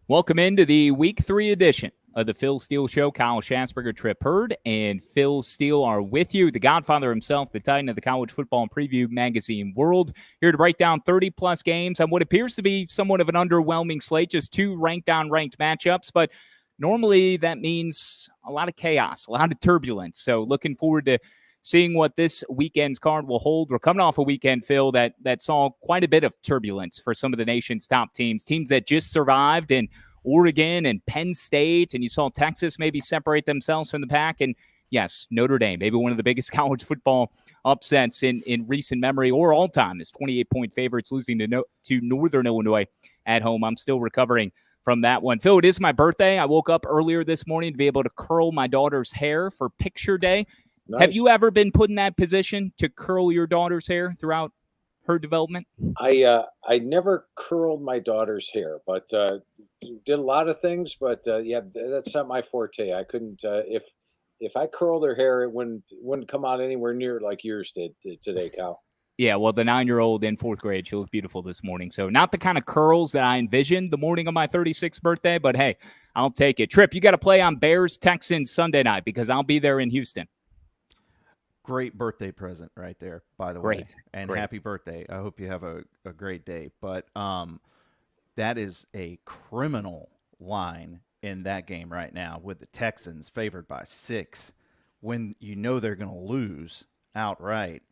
Welcome into the Week 3 edition of the Phil Steele Show. Kyle Schassberger, Tripp Hurd, and Phil Steele are with you. The Godfather himself, the Titan of the college football and preview magazine world, here to break down 30-plus games on what appears to be somewhat of an underwhelming slate, just two ranked-on-ranked matchups, but normally that means a lot of chaos, a lot of turbulence. So looking forward to seeing what this weekend's card will hold. We're coming off a weekend, Phil, that saw quite a bit of turbulence for some of the nation's top teams that just survived in Oregon and Penn State, and you saw Texas maybe separate themselves from the pack. And yes, Notre Dame, maybe one of the biggest college football upsets in recent memory or all time, is 28-point favorites losing to Northern Illinois at home. I'm still recovering from that one. Phil, it is my birthday. I woke up earlier this morning to be able to curl my daughter's hair for picture day. Nice. Have you ever been put in that position to curl your daughter's hair throughout her development? I never curled my daughter's hair, but did a lot of things. But yeah, that's not my forte. I couldn't. If I curled her hair, it wouldn't come out anywhere near like yours did today, Kyle. Yeah, well, the 9-year-old in fourth grade, she looked beautiful this morning. So not the kind of curls that I envisioned the morning of my 36th birthday, but hey, I'll take it. Tripp, you got to play on Bears-Texans Sunday night because I'll be there in Houston. Great birthday present right there, by the way. And happy birthday. I hope you have a great day. But that is a criminal line in that game right now with the Texans favored by 6 when you know they're going to lose outright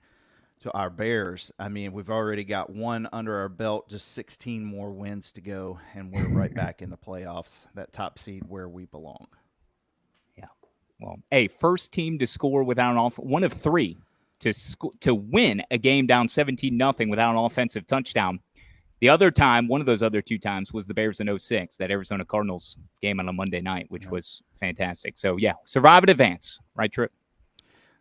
to our Bears. I mean, we've already got one under our belt, just 16 more wins to go, and we're right back in the playoffs, that top seed where we belong. Well, first team to score without an one of 3 to win a game down 17-0 without an offensive touchdown. The other time, one of those other 2 times, was the Bears in 2006, that Arizona Cardinals game on a Monday night, which was fantastic. So, yeah, survive and advance. Right, Tripp?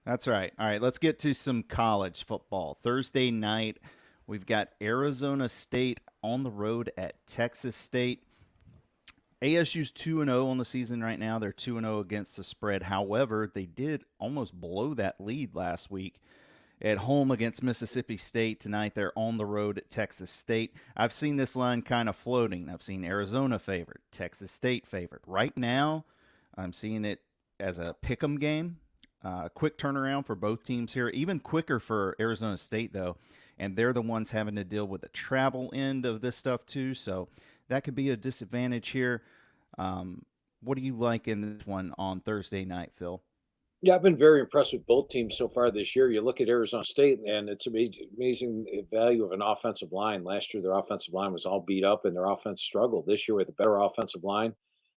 That's right. All right, let's get to some college football. Thursday night, we've got Arizona State on the road at Texas State. ASU's 2-0 on the season right now. They're 2-0 against the spread. However, they did almost blow that lead last week at home against Mississippi State. Tonight, they're on the road at Texas State. I've seen this line kind of floating. I've seen Arizona favored, Texas State favored. Right now, I'm seeing it as a pick'em game. Quick turnaround for both teams here. Even quicker for Arizona State, though. And they're the ones having to deal with the travel end of this stuff, too. So that could be a disadvantage here. What do you like in this one on Thursday night, Phil? Yeah, I've been very impressed with both teams so far this year. You look at Arizona State, and it's amazing value of an offensive line. Last year, their offensive line was all beat up, and their offense struggled. This year, with a better offensive line,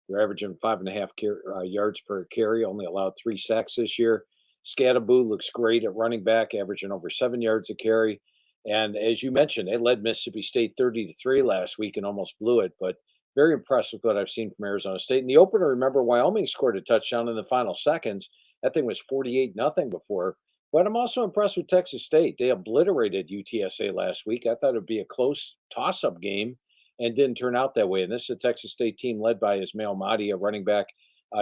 they're averaging 5.5 yards per carry, only allowed 3 sacks this year. Scatterboo looks great at running back, averaging over 7 yards a carry. And as you mentioned, they led Mississippi State 30-3 last week and almost blew it. But very impressed with what I've seen from Arizona State. In the opener, remember, Wyoming scored a touchdown in the final seconds. That thing was 48-0 before. But I'm also impressed with Texas State. They obliterated UTSA last week. I thought it would be a close toss-up game and didn't turn out that way. And this is a Texas State team led by Ismail Mahdi, a running back.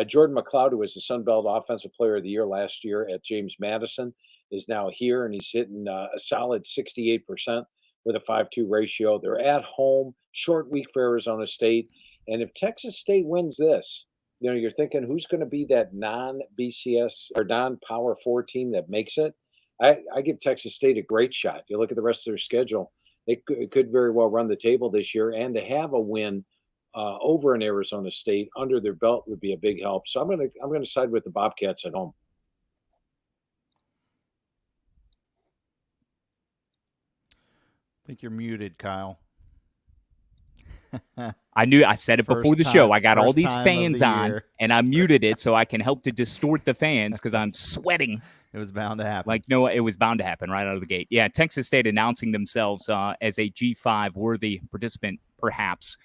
Jordan McLeod, who was the Sun Belt Offensive Player of the Year last year at James Madison, is now here, and he's hitting a solid 68% with a 5-2 ratio. They're at home, short week for Arizona State. And if Texas State wins this, you're thinking who's going to be that non-BCS or non-Power 4 team that makes it? I give Texas State a great shot. You look at the rest of their schedule, they could very well run the table this year, and to have a win over in Arizona State under their belt would be a big help. So I'm going to side with the Bobcats at home. I think you're muted, Kyle. I said it before the show. I got all these fans on, and I muted it so I can help to distort the fans because I'm sweating. It was bound to happen. It was bound to happen right out of the gate. Yeah, Texas State announcing themselves as a G5 worthy participant, perhaps,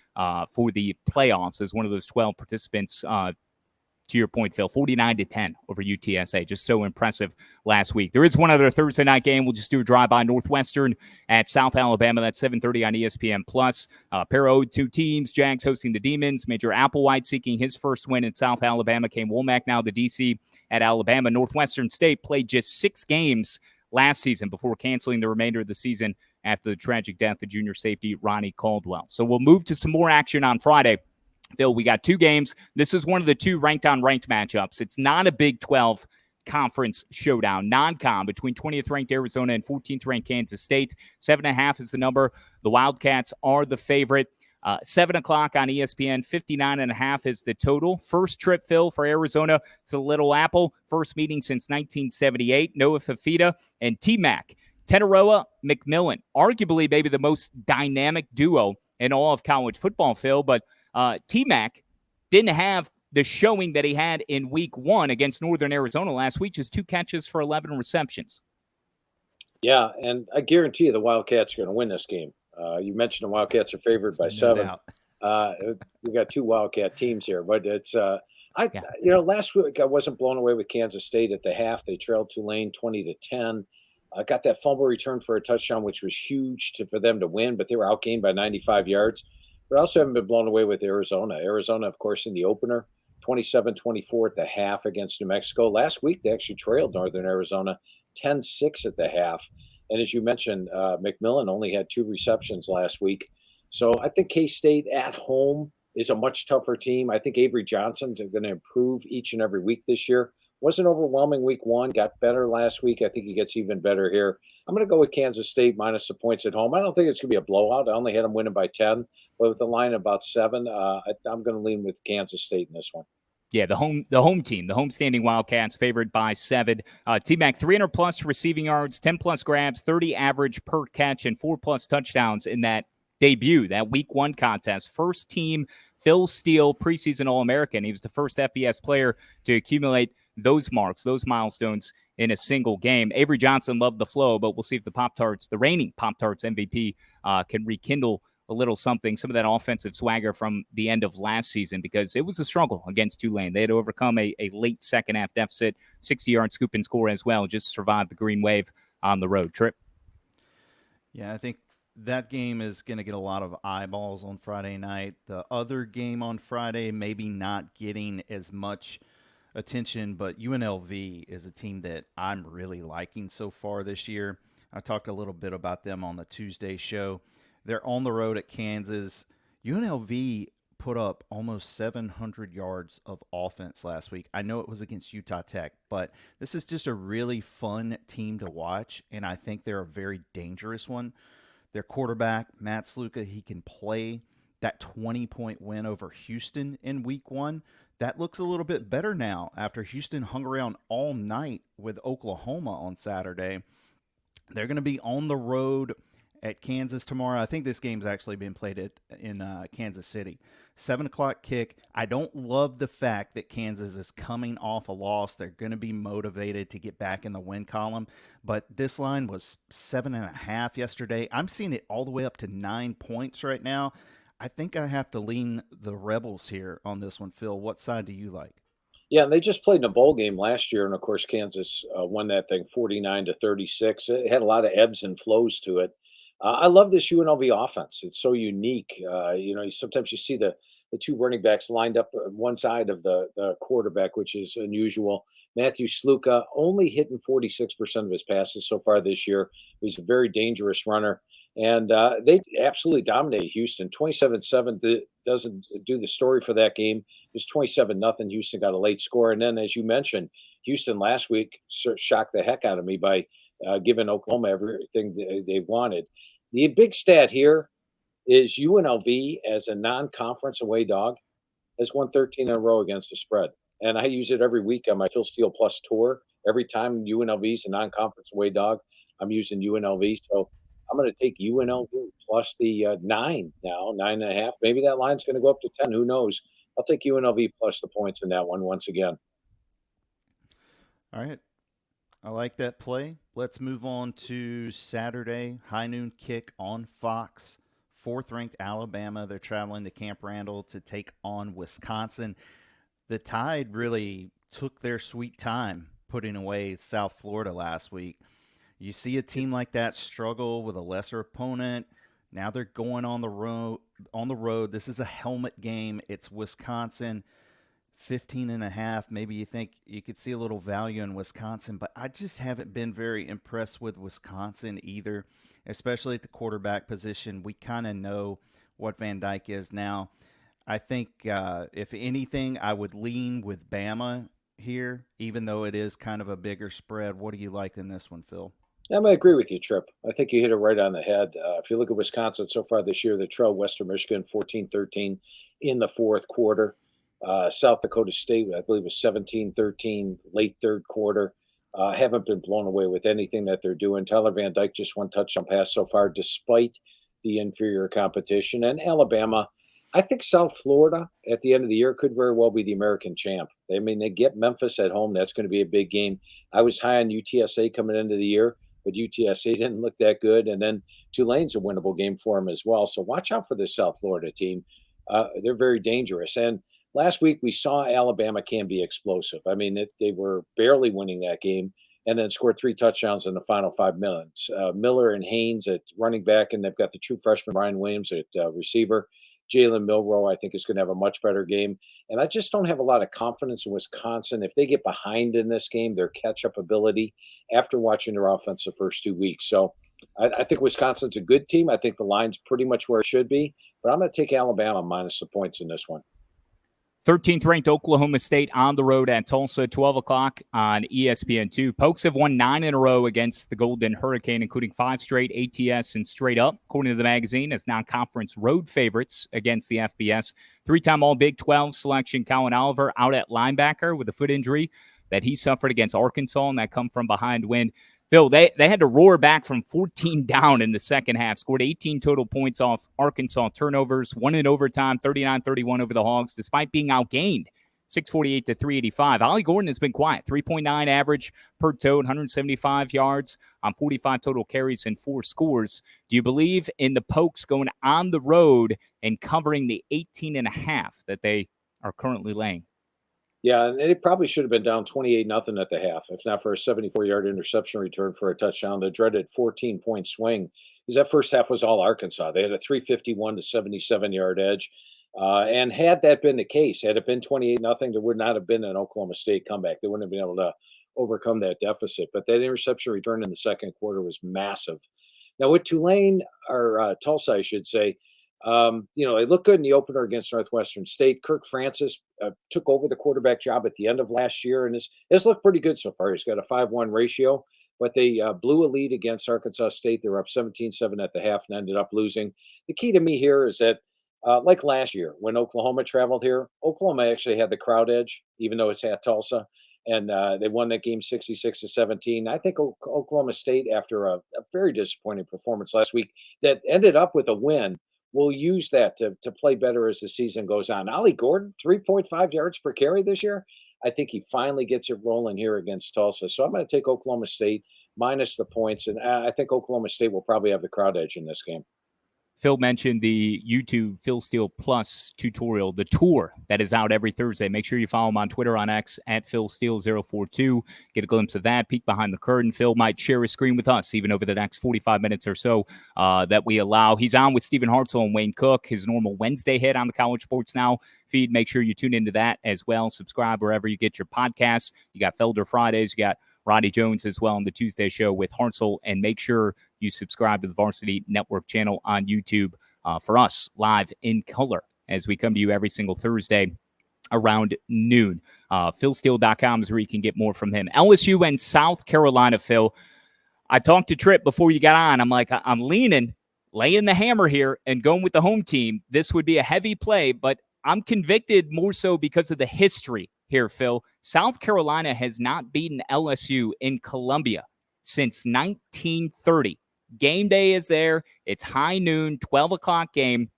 for the playoffs as one of those 12 participants. To your point, Phil, 49-10 over UTSA. Just so impressive last week. There is one other Thursday night game. We'll just do a drive-by. Northwestern at South Alabama. That's 7:30 on ESPN+. Pair of 2 teams. Jags hosting the Demons. Major Applewhite seeking his first win in South Alabama. Kane Womack now the DC at Alabama. Northwestern State played just 6 games last season before canceling the remainder of the season after the tragic death of junior safety Ronnie Caldwell. So we'll move to some more action on Friday. Phil, we got two games. This is one of the two ranked-on-ranked matchups. It's not a Big 12 conference showdown, non-con between 20th ranked Arizona and 14th ranked Kansas State. 7.5 is the number. The Wildcats are the favorite. 7 o'clock on ESPN, 59.5 is the total. First trip, Phil, for Arizona to Little Apple. First meeting since 1978. Noah Fafita and T-Mac. Teteroa McMillan, arguably maybe the most dynamic duo in all of college football, Phil, but T-Mac didn't have the showing that he had in week 1 against Northern Arizona last week, just 2 catches for 11 receptions. Yeah, and I guarantee you the Wildcats are going to win this game. You mentioned the Wildcats are favored by 7. We've got 2 Wildcat teams here, but it's last week I wasn't blown away with Kansas State at the half. They trailed Tulane 20-10. Got that fumble return for a touchdown, which was huge for them to win, but they were outgained by 95 yards. But I also haven't been blown away with Arizona. Arizona, of course, in the opener, 27-24 at the half against New Mexico. Last week, they actually trailed Northern Arizona 10-6 at the half. And as you mentioned, McMillan only had 2 receptions last week. So I think K-State at home is a much tougher team. I think Avery Johnson's going to improve each and every week this year. Wasn't overwhelming week 1, got better last week. I think he gets even better here. I'm going to go with Kansas State minus the points at home. I don't think it's going to be a blowout. I only had them winning by 10, but with the line about 7, I'm going to lean with Kansas State in this one. Yeah, the home team, the homestanding Wildcats favored by 7. T-Mac, 300-plus receiving yards, 10-plus grabs, 30 average per catch, and 4-plus touchdowns in that debut, that week 1 contest. First team Phil Steele, preseason All-American. He was the first FBS player to accumulate those marks, those milestones in a single game. Avery Johnson loved the flow, but we'll see if the Pop-Tarts, the reigning Pop-Tarts MVP, can rekindle a little something, some of that offensive swagger from the end of last season, because it was a struggle against Tulane. They had to overcome a late second-half deficit, 60-yard scoop and score as well, just survived the green wave on the road. Tripp? Yeah, I think that game is going to get a lot of eyeballs on Friday night. The other game on Friday maybe not getting as much attention, but UNLV is a team that I'm really liking so far this year. I talked a little bit about them on the Tuesday show. They're on the road at Kansas. UNLV put up almost 700 yards of offense last week. I know it was against Utah Tech, but this is just a really fun team to watch, and I think they're a very dangerous one. Their quarterback, Matt Sluka, he can play. That 20-point win over Houston in week 1, that looks a little bit better now after Houston hung around all night with Oklahoma on Saturday. They're going to be on the road at Kansas tomorrow. I think this game's actually being played in Kansas City. 7 o'clock kick. I don't love the fact that Kansas is coming off a loss. They're going to be motivated to get back in the win column. But this line was 7.5 yesterday. I'm seeing it all the way up to 9 points right now. I think I have to lean the Rebels here on this one. Phil, what side do you like? Yeah, and they just played in a bowl game last year, and of course Kansas won that thing 49-36. It had a lot of ebbs and flows to it. I love this UNLV offense. It's so unique. Sometimes you see the 2 running backs lined up on one side of the quarterback, which is unusual. Matthew Sluka only hitting 46% of his passes so far this year. He's a very dangerous runner. And they absolutely dominated Houston. 27-7 doesn't do the story for that game. It was 27-0. Houston got a late score. And then, as you mentioned, Houston last week shocked the heck out of me by giving Oklahoma everything they wanted. The big stat here is UNLV as a non-conference away dog has won 13 in a row against the spread. And I use it every week on my Phil Steele Plus tour. Every time UNLV is a non-conference away dog, I'm using UNLV. So I'm going to take UNLV plus the 9 now, 9.5. Maybe that line's going to go up to 10. Who knows? I'll take UNLV plus the points in that one once again. All right. I like that play. Let's move on to Saturday, high noon kick on Fox. 4th-ranked Alabama. They're traveling to Camp Randall to take on Wisconsin. The Tide really took their sweet time putting away South Florida last week. You see a team like that struggle with a lesser opponent. Now they're going on the road. This is a helmet game. It's Wisconsin. 15.5. Maybe you think you could see a little value in Wisconsin, but I just haven't been very impressed with Wisconsin either, especially at the quarterback position. We kind of know what Van Dyke is now. I think if anything, I would lean with Bama here, even though it is kind of a bigger spread. What do you like in this one, Phil? I'm going to agree with you, Tripp. I think you hit it right on the head. If you look at Wisconsin so far this year, they trailed Western Michigan 14-13 in the fourth quarter. South Dakota State, I believe, was 17-13 late third quarter. Haven't been blown away with anything that they're doing. Tyler Van Dyke just one touchdown pass so far, despite the inferior competition. And Alabama, I think South Florida at the end of the year could very well be the American champ. I mean, they get Memphis at home. That's going to be a big game. I was high on UTSA coming into the year, but UTSA didn't look that good. And then Tulane's a winnable game for them as well. So watch out for this South Florida team. They're very dangerous. And last week we saw Alabama can be explosive. I mean, they were barely winning that game and then scored 3 touchdowns in the final 5 minutes. Miller and Haynes at running back, and they've got the true freshman Brian Williams at receiver. Jalen Milroe, I think, is going to have a much better game. And I just don't have a lot of confidence in Wisconsin. If they get behind in this game, their catch-up ability after watching their offense the first 2 weeks. So I think Wisconsin's a good team. I think the line's pretty much where it should be. But I'm going to take Alabama minus the points in this one. 13th ranked Oklahoma State on the road at Tulsa, 12 o'clock on ESPN2. Pokes have won 9 in a row against the Golden Hurricane, including 5 straight ATS and straight up, according to the magazine, as non-conference road favorites against the FBS. 3-time All-Big 12 selection Colin Oliver out at linebacker with a foot injury that he suffered against Arkansas, and that come from behind win. Phil, they had to roar back from 14 down in the second half, scored 18 total points off Arkansas turnovers, won in overtime, 39-31 over the Hogs, despite being outgained 648-385. Ollie Gordon has been quiet, 3.9 average per tote, 175 yards on 45 total carries and 4 scores. Do you believe in the Pokes going on the road and covering the 18.5 that they are currently laying? Yeah, and it probably should have been down 28-0 at the half, if not for a 74-yard interception return for a touchdown. The dreaded 14-point swing, because that first half was all Arkansas. They had a 351 to 77-yard edge. And had that been the case, had it been 28-0, there would not have been an Oklahoma State comeback. They wouldn't have been able to overcome that deficit. But that interception return in the second quarter was massive. Now, with Tulane, or Tulsa, I should say, they looked good in the opener against Northwestern State. Kirk Francis took over the quarterback job at the end of last year, and has looked pretty good so far. He's got a 5-1 ratio, but they blew a lead against Arkansas State. They were up 17-7 at the half and ended up losing. The key to me here is that, like last year when Oklahoma traveled here, Oklahoma actually had the crowd edge, even though it's at Tulsa, and they won that game 66-17. I think Oklahoma State, after a very disappointing performance last week that ended up with a win, will use that to play better as the season goes on. Ollie Gordon, 3.5 yards per carry this year. I think he finally gets it rolling here against Tulsa. So I'm going to take Oklahoma State minus the points, and I think Oklahoma State will probably have the crowd edge in this game. Phil mentioned the YouTube Phil Steele Plus tutorial, the tour that is out every Thursday. Make sure you follow him on Twitter on X at PhilSteele042. Get a glimpse of that, peek behind the curtain. Phil might share his screen with us even over the next 45 minutes or so that we allow. He's on with Stephen Hartzell and Wayne Cook, his normal Wednesday hit on the College Sports Now feed. Make sure you tune into that as well. Subscribe wherever you get your podcasts. You got Felder Fridays. You got Roddy Jones as well on the Tuesday show with Hartzell. And make sure you subscribe to the Varsity Network channel on YouTube for us live in color as we come to you every single Thursday around noon. PhilSteele.com is where you can get more from him. LSU and South Carolina, Phil. I talked to Tripp before you got on. I'm like, I'm laying the hammer here and going with the home team. This would be a heavy play, but I'm convicted more so because of the history here, Phil. South Carolina has not beaten LSU in Columbia since 1930. Game day is there. It's high noon, 12 o'clock game.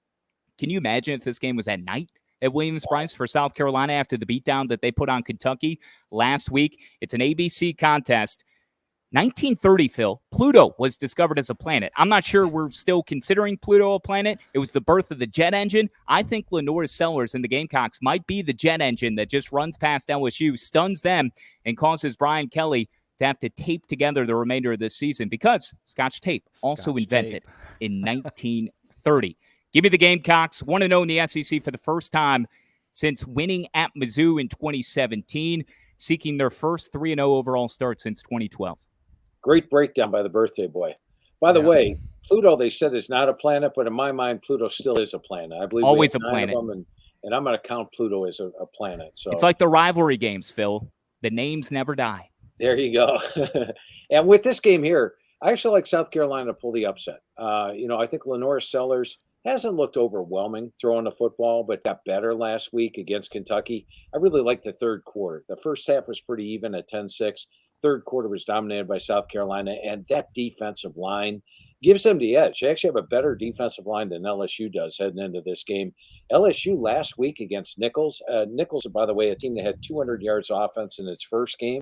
Can you imagine if this game was at night at Williams-Brice for South Carolina after the beatdown that they put on Kentucky last week? It's an ABC contest. 1930, Phil, Pluto was discovered as a planet. I'm not sure we're still considering Pluto a planet. It was the birth of the jet engine. I think Lenore Sellers and the Gamecocks might be the jet engine that just runs past LSU, stuns them, and causes Brian Kelly to have to tape together the remainder of this season because Scotch tape, also invented in 1930. Give me the Gamecocks, 1-0 in the SEC for the first time since winning at Mizzou in 2017, seeking their first 3-0 overall start since 2012. Great breakdown by the birthday boy. By the way, Pluto, they said, is not a planet, but in my mind, Pluto still is a planet. I believe always a planet. Of them, and I'm going to count Pluto as a planet. So it's like the rivalry games, Phil. The names never die. There you go. And with this game here, I actually like South Carolina to pull the upset. I think Lenore Sellers hasn't looked overwhelming throwing the football, but got better last week against Kentucky. I really like the third quarter. The first half was pretty even at 10-6. Third quarter was dominated by South Carolina, and that defensive line gives them the edge. They actually have a better defensive line than LSU does heading into this game. LSU last week against Nichols. Nichols, by the way, a team that had 200 yards offense in its first game.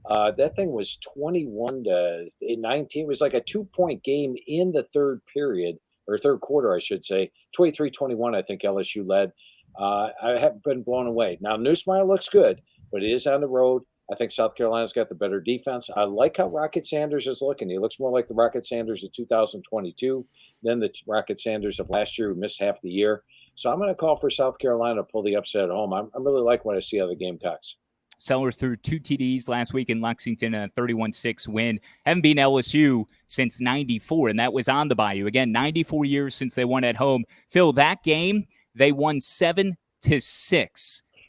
That thing was 21-19. It was like a 2-point game in the third period, or third quarter, I should say. 23-21, I think LSU led. I have been blown away. Now, Newsmeyer looks good, but it is on the road. I think South Carolina's got the better defense. I like how Rocket Sanders is looking. He looks more like the Rocket Sanders of 2022 than the Rocket Sanders of last year, who missed half the year. So I'm going to call for South Carolina to pull the upset at home. I really like what I see out of the Gamecocks. Sellers threw 2 TDs last week in Lexington in a 31-6 win. Haven't beaten LSU since 94, and that was on the Bayou. Again, 94 years since they won at home. Phil, that game, they won 7-6.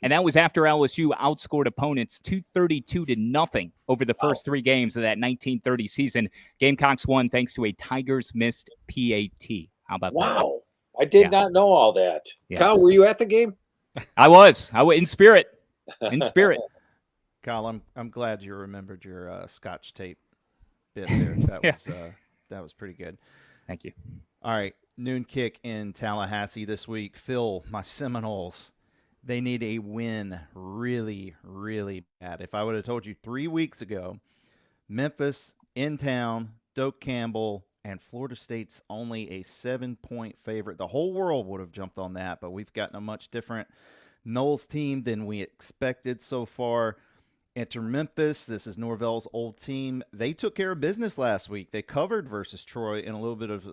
And that was after LSU outscored opponents 232-0 over the first 3 games of that 1930 season. Gamecocks won thanks to a Tigers missed PAT. How about that? Wow. I did not know all that. Yes. Kyle, were you at the game? I was in spirit. In spirit. Kyle, I'm glad you remembered your Scotch tape bit there. That was pretty good. Thank you. All right, noon kick in Tallahassee this week. Phil, my Seminoles, they need a win really, really bad. If I would have told you 3 weeks ago, Memphis in town, Doak Campbell, and Florida State's only a 7-point favorite, the whole world would have jumped on that, but we've gotten a much different Noles team than we expected so far. Enter Memphis. This is Norvell's old team. They took care of business last week. They covered versus Troy in a little bit of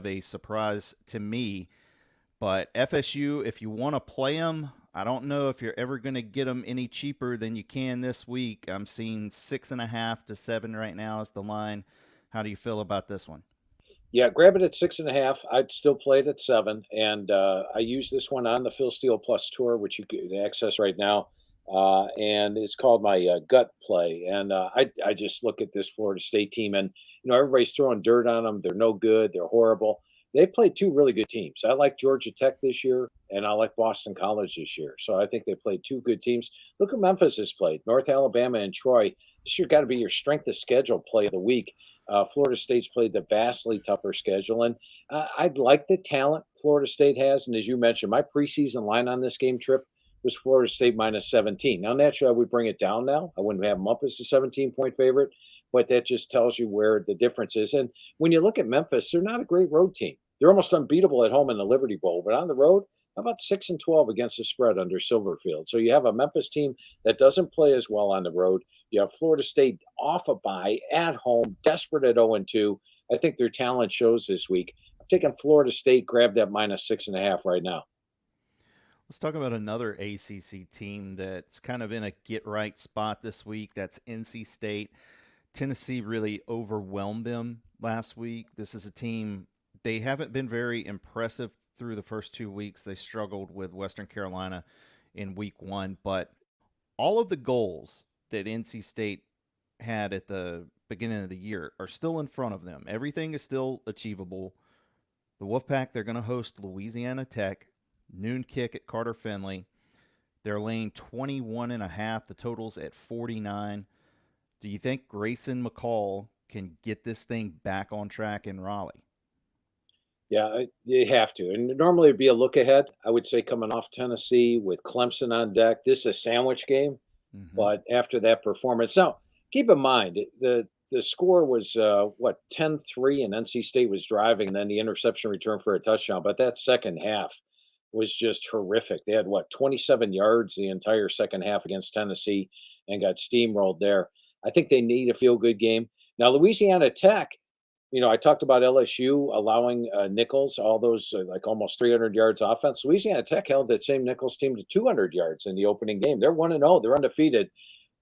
a surprise to me. But FSU, if you want to play them, I don't know if you're ever going to get them any cheaper than you can this week. I'm seeing 6.5 to 7 right now is the line. How do you feel about this one? Yeah, grab it at 6.5. I'd still play it at 7. And I use this one on the Phil Steele Plus Tour, which you can access right now. And it's called my gut play. And I just look at this Florida State team, and everybody's throwing dirt on them. They're no good. They're horrible. They played 2 really good teams. I like Georgia Tech this year, and I like Boston College this year. So I think they played 2 good teams. Look who Memphis has played: North Alabama and Troy. This year got to be your strength of schedule play of the week. Florida State's played the vastly tougher schedule, and I'd like the talent Florida State has. And as you mentioned, my preseason line on this game, Tripp, was Florida State minus 17. Now, naturally, I would bring it down now. I wouldn't have them up as a 17-point favorite, but that just tells you where the difference is. And when you look at Memphis, they're not a great road team. They're almost unbeatable at home in the Liberty Bowl, but on the road, how about 6-12 against the spread under Silverfield? So you have a Memphis team that doesn't play as well on the road. You have Florida State off a bye at home, desperate at 0-2. I think their talent shows this week. I'm taking Florida State, grab that minus 6.5 right now. Let's talk about another ACC team that's kind of in a get-right spot this week. That's NC State. Tennessee really overwhelmed them last week. This is a team, they haven't been very impressive through the first 2 weeks. They struggled with Western Carolina in week 1. But all of the goals that NC State had at the beginning of the year are still in front of them. Everything is still achievable. The Wolfpack, they're going to host Louisiana Tech. Noon kick at Carter Finley. They're laying 21.5. The total's at 49. Do you think Grayson McCall can get this thing back on track in Raleigh? Yeah, you have to. And normally it'd be a look ahead. I would say coming off Tennessee with Clemson on deck. This is a sandwich game. Mm-hmm. But after that performance, now keep in mind the score was 10-3, and NC State was driving, and then the interception return for a touchdown. But that second half was just horrific. They had 27 yards the entire second half against Tennessee and got steamrolled there. I think they need a feel-good game. Now, Louisiana Tech, I talked about LSU allowing Nichols, all those almost 300 yards offense. Louisiana Tech held that same Nichols team to 200 yards in the opening game. They're 1-0. They're undefeated.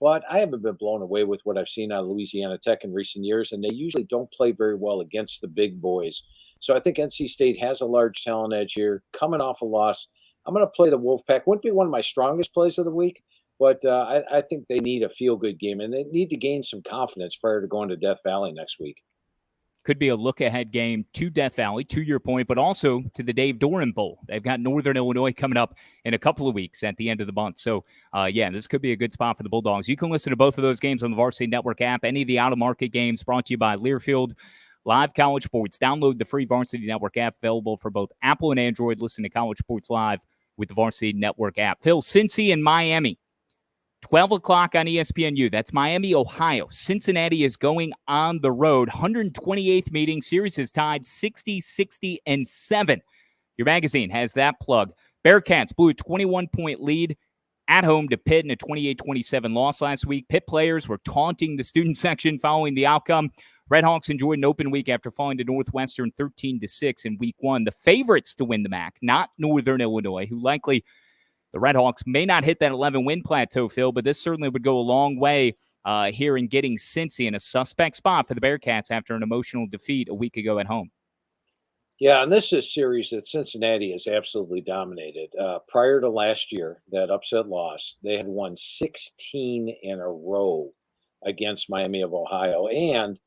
But I haven't been blown away with what I've seen out of Louisiana Tech in recent years, and they usually don't play very well against the big boys. So I think NC State has a large talent edge here, coming off a loss. I'm going to play the Wolfpack. Wouldn't be one of my strongest plays of the week, but I think they need a feel-good game, and they need to gain some confidence prior to going to Death Valley next week. Could be a look-ahead game to Death Valley, to your point, but also to the Dave Doran Bowl. They've got Northern Illinois coming up in a couple of weeks at the end of the month. So, this could be a good spot for the Bulldogs. You can listen to both of those games on the Varsity Network app. Any of the out-of-market games brought to you by Learfield Live College Sports. Download the free Varsity Network app, available for both Apple and Android. Listen to College Sports Live with the Varsity Network app. Phil, Cincy and Miami. 12 o'clock on ESPNU. That's Miami, Ohio. Cincinnati is going on the road. 128th meeting. Series is tied 60-67. Your magazine has that plug. Bearcats blew a 21-point lead at home to Pitt in a 28-27 loss last week. Pitt players were taunting the student section following the outcome. Redhawks enjoyed an open week after falling to Northwestern 13-6 in week one. The favorites to win the MAC, not Northern Illinois, who likely – the Redhawks may not hit that 11-win plateau, Phil, but this certainly would go a long way here in getting Cincy in a suspect spot for the Bearcats after an emotional defeat a week ago at home. Yeah, and this is a series that Cincinnati has absolutely dominated. Prior to last year, that upset loss, they had won 16 in a row against Miami of Ohio, and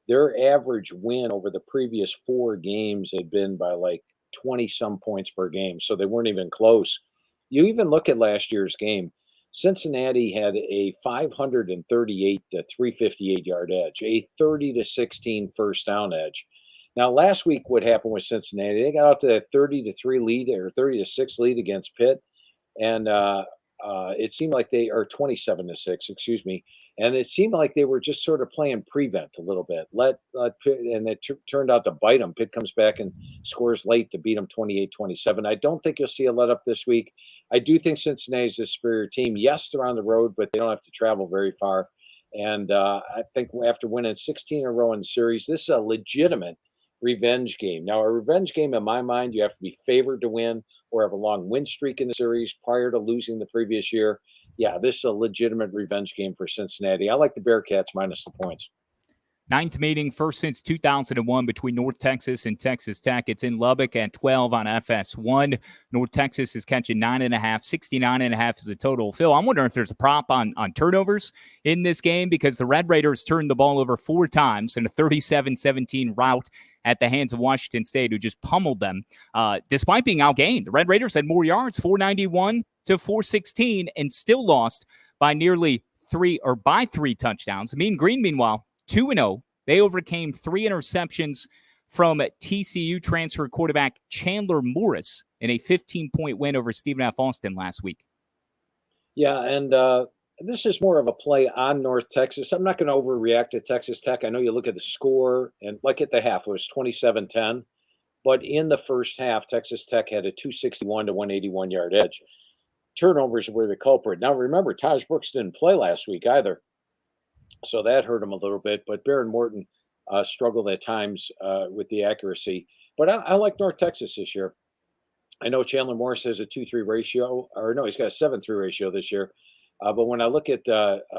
their average win over the previous 4 games had been by like 20-some points per game, so they weren't even close. You even look at last year's game, Cincinnati had a 538 to 358 yard edge, a 30-16 first down edge. Now, last week, what happened with Cincinnati? They got out to that 30-3 lead or 30-6 lead against Pitt, and it seemed like they are 27-6, excuse me. And it seemed like they were just sort of playing prevent a little bit. Let Pitt, and it turned out to bite them. Pitt comes back and scores late to beat them 28-27. I don't think you'll see a let up this week. I do think Cincinnati's a superior team. Yes, they're on the road, but they don't have to travel very far. And I think after winning 16 in a row in the series, this is a legitimate revenge game. Now, a revenge game, in my mind, you have to be favored to win or have a long win streak in the series prior to losing the previous year. Yeah, this is a legitimate revenge game for Cincinnati. I like the Bearcats minus the points. 9th meeting, first since 2001 between North Texas and Texas Tech. It's in Lubbock at 12 on FS1. North Texas is catching 9.5. 69.5 is the total. Phil, I'm wondering if there's a prop on turnovers in this game, because the Red Raiders turned the ball over 4 times in a 37-17 rout at the hands of Washington State, who just pummeled them. Despite being outgained, the Red Raiders had more yards, 491 to 416, and still lost by nearly 3 touchdowns. Mean Green, meanwhile, 2-0. They overcame 3 interceptions from TCU transfer quarterback Chandler Morris in a 15-point win over Stephen F. Austin last week. Yeah, and this is more of a play on North Texas. I'm not going to overreact to Texas Tech. I know you look at the score, and like at the half, it was 27-10. But in the first half, Texas Tech had a 261 to 181 yard edge. Turnovers were the culprit. Now, remember, Taj Brooks didn't play last week either, so that hurt him a little bit. But Baron Morton struggled at times with the accuracy. But I like North Texas this year. I know Chandler Morris has a 2-3 ratio, or no, he's got a 7-3 ratio this year. But when I look at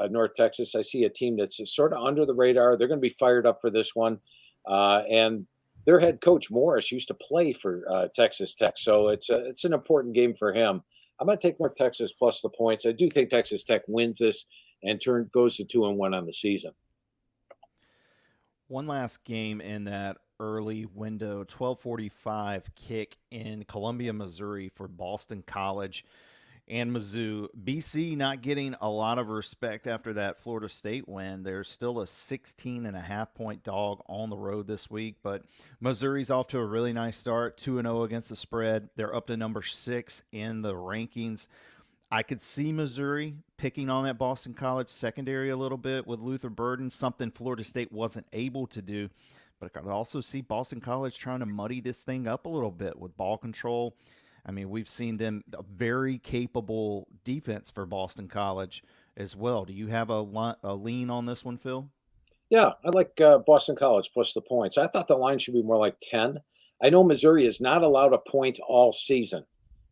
North Texas, I see a team that's sort of under the radar. They're going to be fired up for this one. And their head coach, Morris, used to play for Texas Tech. So it's an important game for him. I'm going to take North Texas plus the points. I do think Texas Tech wins this and goes to 2-1 on the season. One last game in that early window, 12:45 kick in Columbia, Missouri for Boston College and Mizzou. BC not getting a lot of respect after that Florida State win. There's still a 16.5-point dog on the road this week, but Missouri's off to a really nice start, 2-0 against the spread. They're up to number 6 in the rankings. I could see Missouri picking on that Boston College secondary a little bit with Luther Burden, something Florida State wasn't able to do. But I could also see Boston College trying to muddy this thing up a little bit with ball control. I mean, we've seen them a very capable defense for Boston College as well. Do you have a lean on this one, Phil? Yeah, I like Boston College plus the points. I thought the line should be more like 10. I know Missouri is not allowed a point all season.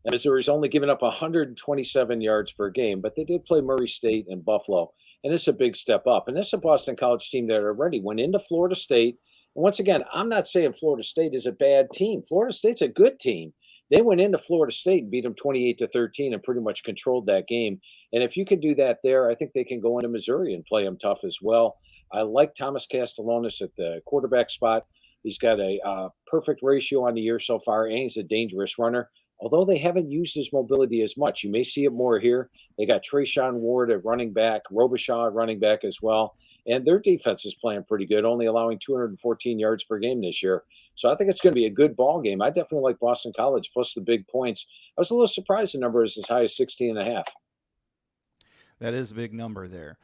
And Missouri's only given up 127 yards per game, but they did play Murray State and Buffalo. And this is a big step up. And this is a Boston College team that already went into Florida State Once again, I'm not saying Florida State is a bad team. Florida State's a good team. They went into Florida State and beat them 28-13 and pretty much controlled that game. And if you can do that there, I think they can go into Missouri and play them tough as well. I like Thomas Castellanos at the quarterback spot. He's got a perfect ratio on the year so far, and he's a dangerous runner. Although they haven't used his mobility as much, you may see it more here. They got Trayshawn Ward at running back, Robichaud at running back as well. And their defense is playing pretty good, only allowing 214 yards per game this year. So I think it's going to be a good ball game. I definitely like Boston College plus the big points. I was a little surprised the number is as high as 16.5. That is a big number there.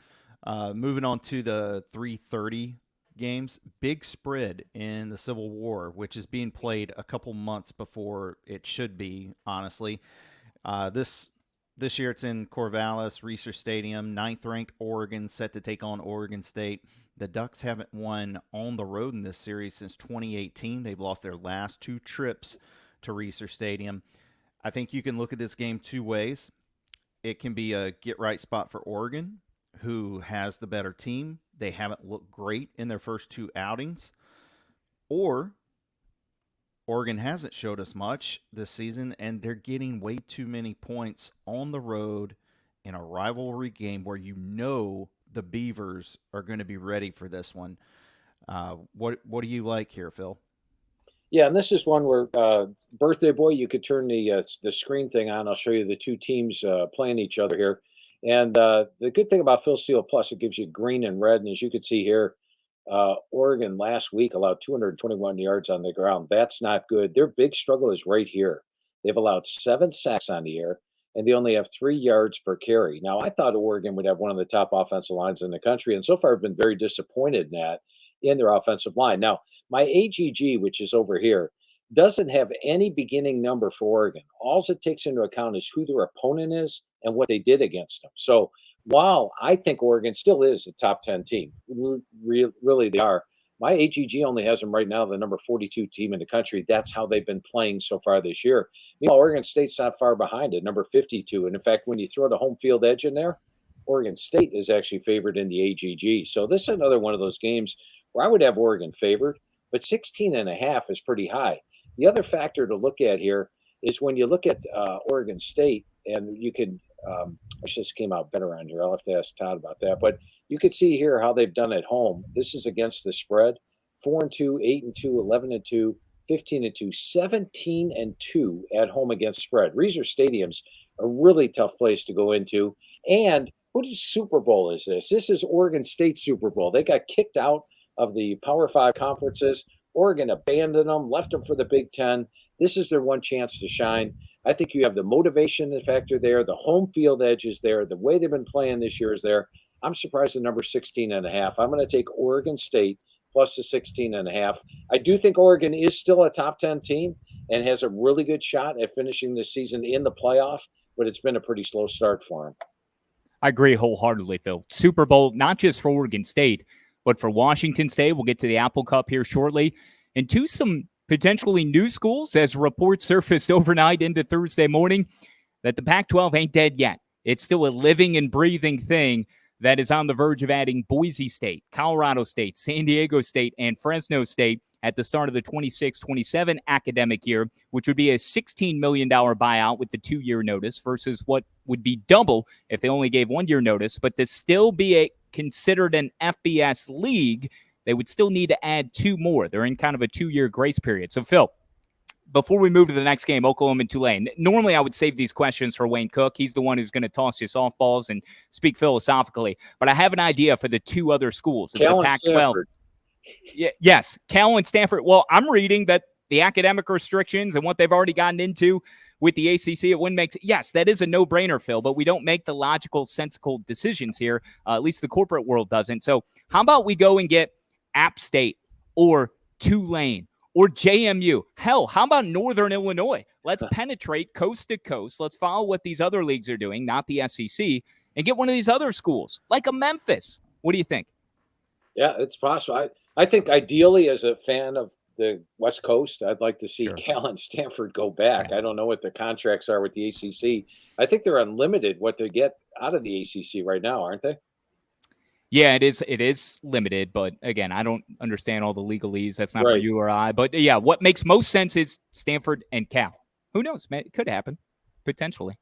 Moving on to the 3:30 games, big spread in the Civil War, which is being played a couple months before it should be, honestly. This year it's in Corvallis, Reser Stadium. 9th-ranked Oregon set to take on Oregon State. The Ducks haven't won on the road in this series since 2018. They've lost their last 2 trips to Reser Stadium. I think you can look at this game 2 ways. It can be a get-right spot for Oregon, who has the better team. They haven't looked great in their first 2 outings. Or Oregon hasn't showed us much this season, and they're getting way too many points on the road in a rivalry game where you know the Beavers are going to be ready for this one. What do you like here, Phil? Yeah, and this is one where birthday boy, you could turn the screen thing on. I'll show you the 2 teams playing each other here. And the good thing about Phil Steele Plus, it gives you green and red. And as you can see here, Oregon last week allowed 221 yards on the ground. That's not good. Their big struggle is right here. They've allowed 7 sacks on the year, and they only have 3 yards per carry. Now, I thought Oregon would have one of the top offensive lines in the country, and so far I've been very disappointed in that in their offensive line. Now, my AGG, which is over here, doesn't have any beginning number for Oregon. All it takes into account is who their opponent is and what they did against them. So while I think Oregon still is a top 10 team, really they are, my AGG only has them right now the number 42 team in the country. That's how they've been playing so far this year. Meanwhile, Oregon State's not far behind at number 52. And in fact, when you throw the home field edge in there, Oregon State is actually favored in the AGG. So this is another one of those games where I would have Oregon favored, but 16.5 is pretty high. The other factor to look at here is when you look at Oregon State, and you can, this just came out better on here. I'll have to ask Todd about that. But you can see here how they've done at home. This is against the spread: 4-2, 8-2, 11-2, 15-2, 17-2 at home against spread. Reser Stadium's a really tough place to go into. And whose Super Bowl is this? This is Oregon State Super Bowl. They got kicked out of the Power 5 conferences. Oregon abandoned them, left them for the Big Ten. This is their one chance to shine. I think you have the motivation factor there. The home field edge is there. The way they've been playing this year is there. I'm surprised the number 16.5. I'm going to take Oregon State plus the 16.5. I do think Oregon is still a top 10 team and has a really good shot at finishing this season in the playoff, but it's been a pretty slow start for them. I agree wholeheartedly, Phil. Super Bowl, not just for Oregon State, but for Washington State. We'll get to the Apple Cup here shortly. And to some potentially new schools, as reports surfaced overnight into Thursday morning, that the Pac-12 ain't dead yet. It's still a living and breathing thing that is on the verge of adding Boise State, Colorado State, San Diego State, and Fresno State at the start of the 26-27 academic year, which would be a $16 million buyout with the 2-year notice versus what would be double if they only gave 1-year notice. But to still be considered an FBS league, they would still need to add 2 more. They're in kind of a 2-year grace period. So, Phil, before we move to the next game, Oklahoma and Tulane, normally I would save these questions for Wayne Cook. He's the one who's going to toss you softballs and speak philosophically. But I have an idea for the 2 other schools. Cal the and Stanford. Yes, Cal and Stanford. Well, I'm reading that the academic restrictions and what they've already gotten into with the ACC, it wouldn't make sense. Yes, that is a no-brainer, Phil, but we don't make the logical, sensible decisions here. At least the corporate world doesn't. So how about we go and get App State or Tulane or JMU? Hell, how about Northern Illinois? Let's penetrate coast to coast. Let's follow what these other leagues are doing, not the SEC, and get one of these other schools, like a Memphis. What do you think? Yeah, it's possible. I think ideally, as a fan of the West Coast, I'd like to see Cal and Stanford go back. I don't know what the contracts are with the ACC. I think they're unlimited what they get out of the ACC right now, aren't they? Yeah, it is. It is limited, but again, I don't understand all the legalese. That's not for Right. you or I. But yeah, what makes most sense is Stanford and Cal. Who knows, man? It could happen, potentially.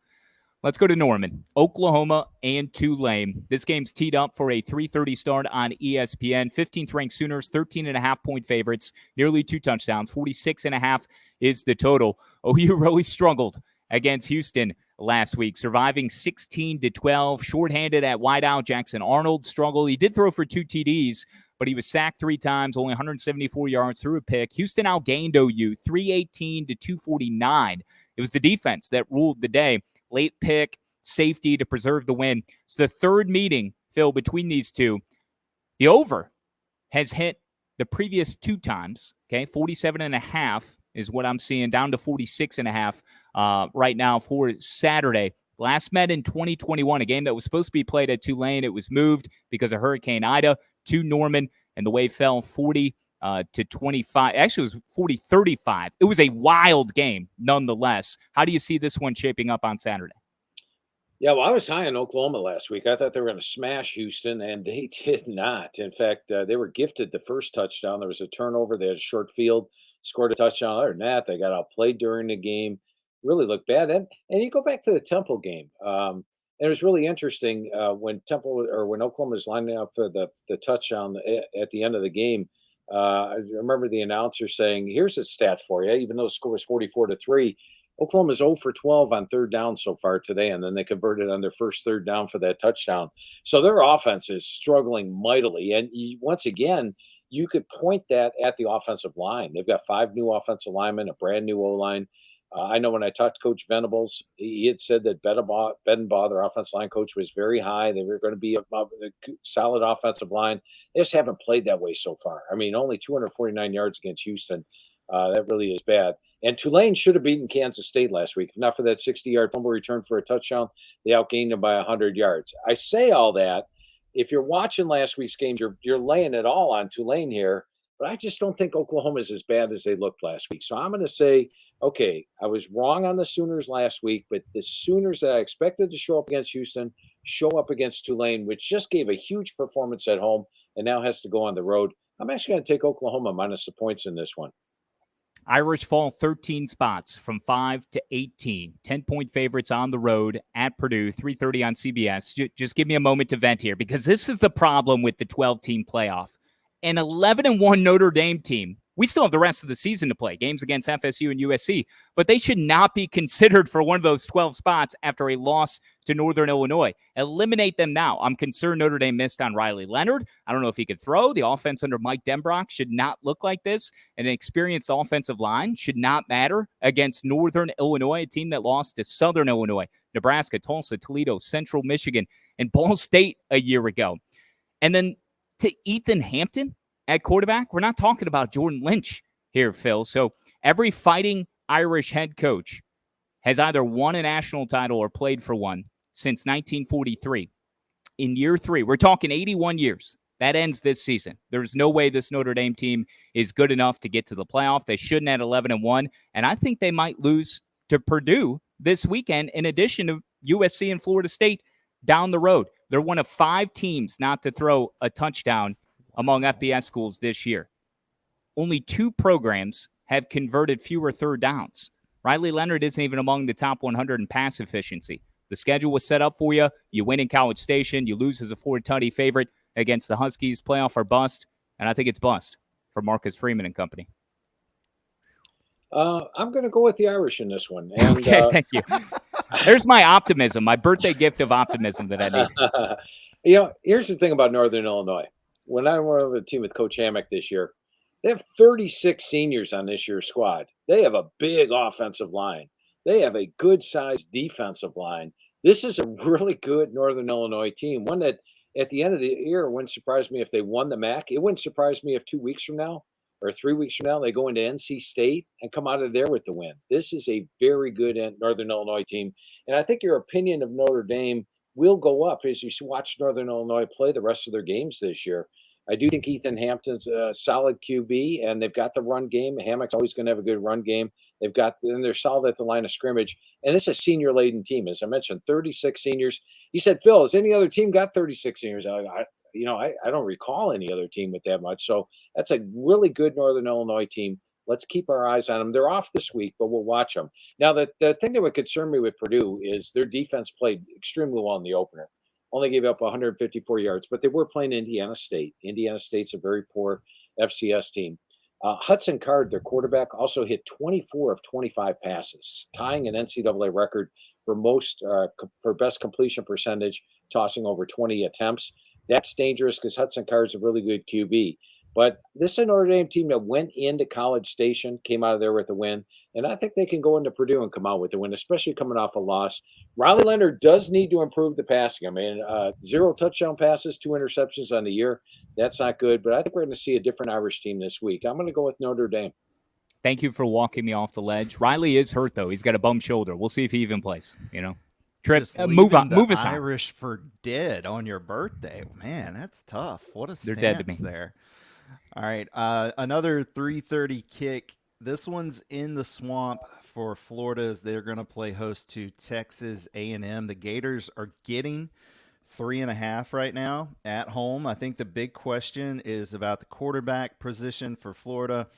Let's go to Norman, Oklahoma, and Tulane. This game's teed up for a 3:30 start on ESPN. 15th ranked Sooners, 13.5-point favorites, nearly 2 touchdowns. 46.5 is the total. OU really struggled against Houston last week, surviving 16-12. Shorthanded at wideout, Jackson Arnold struggled. He did throw for 2 TDs, but he was sacked 3 times, only 174 yards, through a pick. Houston outgained OU 318-249. It was the defense that ruled the day. Late pick, safety to preserve the win. It's the third meeting, Phil, between these two. The over has hit the previous 2 times. Okay, 47.5 is what I'm seeing, down to 46.5 right now for Saturday. Last met in 2021, a game that was supposed to be played at Tulane. It was moved because of Hurricane Ida to Norman, and the wave fell 40 to 25. Actually, it was 40-35. It was a wild game, nonetheless. How do you see this one shaping up on Saturday? Yeah, well, I was high on Oklahoma last week. I thought they were going to smash Houston, and they did not. In fact, they were gifted the first touchdown. There was a turnover. They had a short field, scored a touchdown. Other than that, they got outplayed during the game. Really looked bad. And you go back to the Temple game. And it was really interesting when when Oklahoma was lining up for the touchdown at the end of the game. I remember the announcer saying, "Here's a stat for you." Even though the score was 44-3, Oklahoma's 0 for 12 on third down so far today, and then they converted on their first third down for that touchdown. So their offense is struggling mightily. And once again, you could point that at the offensive line. They've got 5 new offensive linemen, a brand new O-line. I know when I talked to Coach Venables, he had said that Bedenbaugh, their offensive line coach, was very high. They were going to be a solid offensive line. They just haven't played that way so far. I mean, only 249 yards against Houston. That really is bad. And Tulane should have beaten Kansas State last week. If not for that 60-yard fumble return for a touchdown, they outgained them by 100 yards. I say all that. If you're watching last week's game, you're laying it all on Tulane here. But I just don't think Oklahoma is as bad as they looked last week. So I'm going to say, okay, I was wrong on the Sooners last week, but the Sooners that I expected to show up against Houston show up against Tulane, which just gave a huge performance at home and now has to go on the road. I'm actually going to take Oklahoma minus the points in this one. Irish fall 13 spots from 5 to 18. 10-point favorites on the road at Purdue, 3:30 on CBS. Just give me a moment to vent here, because this is the problem with the 12-team playoff. An 11-1 Notre Dame team, we still have the rest of the season to play, games against FSU and USC, but they should not be considered for one of those 12 spots after a loss to Northern Illinois. Eliminate them now. I'm concerned Notre Dame missed on Riley Leonard. I don't know if he could throw. The offense under Mike Denbrock should not look like this. An experienced offensive line should not matter against Northern Illinois, a team that lost to Southern Illinois, Nebraska, Tulsa, Toledo, Central Michigan, and Ball State a year ago. And then to Ethan Hampton at quarterback, we're not talking about Jordan Lynch here, Phil. So every Fighting Irish head coach has either won a national title or played for one since 1943. In year 3, we're talking 81 years. That ends this season. There's no way this Notre Dame team is good enough to get to the playoff. They shouldn't at 11-1, and I think they might lose to Purdue this weekend, in addition to USC and Florida State down the road. They're one of 5 teams not to throw a touchdown among FBS schools this year. Only 2 programs have converted fewer third downs. Riley Leonard isn't even among the top 100 in pass efficiency. The schedule was set up for you. You win in College Station. You lose as a 4-tutty favorite against the Huskies. Playoff or bust, and I think it's bust for Marcus Freeman and company. I'm going to go with the Irish in this one. And, okay, thank you. There's my optimism, my birthday gift of optimism that I need. Here's the thing about Northern Illinois. When I went over the team with Coach Hammock this year, they have 36 seniors on this year's squad. They have a big offensive line. They have a good-sized defensive line. This is a really good Northern Illinois team, one that at the end of the year wouldn't surprise me if they won the MAC. It wouldn't surprise me if 2 weeks from now or 3 weeks from now they go into NC State and come out of there with the win. This is a very good Northern Illinois team. And I think your opinion of Notre Dame will go up as you watch Northern Illinois play the rest of their games this year. I do think Ethan Hampton's a solid QB, and they've got the run game. Hammock's always going to have a good run game. And they're solid at the line of scrimmage. And this is a senior-laden team. As I mentioned, 36 seniors. He said, Phil, has any other team got 36 seniors? I don't recall any other team with that much. So that's a really good Northern Illinois team. Let's keep our eyes on them. They're off this week, but we'll watch them. Now, the thing that would concern me with Purdue is their defense played extremely well in the opener. Only gave up 154 yards, but they were playing Indiana State. Indiana State's a very poor FCS team. Hudson Card, their quarterback, also hit 24 of 25 passes, tying an NCAA record for best completion percentage, tossing over 20 attempts. That's dangerous because Hudson Card's a really good QB. But this is a Notre Dame team that went into College Station, came out of there with a win, and I think they can go into Purdue and come out with a win, especially coming off a loss. Riley Leonard does need to improve the passing. I mean, 0 touchdown passes, 2 interceptions on the year. That's not good, but I think we're going to see a different Irish team this week. I'm going to go with Notre Dame. Thank you for walking me off the ledge. Riley is hurt, though. He's got a bum shoulder. We'll see if he even plays, Tripp, move us on. Irish for dead on your birthday. Man, that's tough. What a stance. They're dead to me. There. All right, another 3:30 kick. This one's in the swamp for Florida as they're going to play host to Texas A&M. The Gators are getting 3.5 right now at home. I think the big question is about the quarterback position for Florida.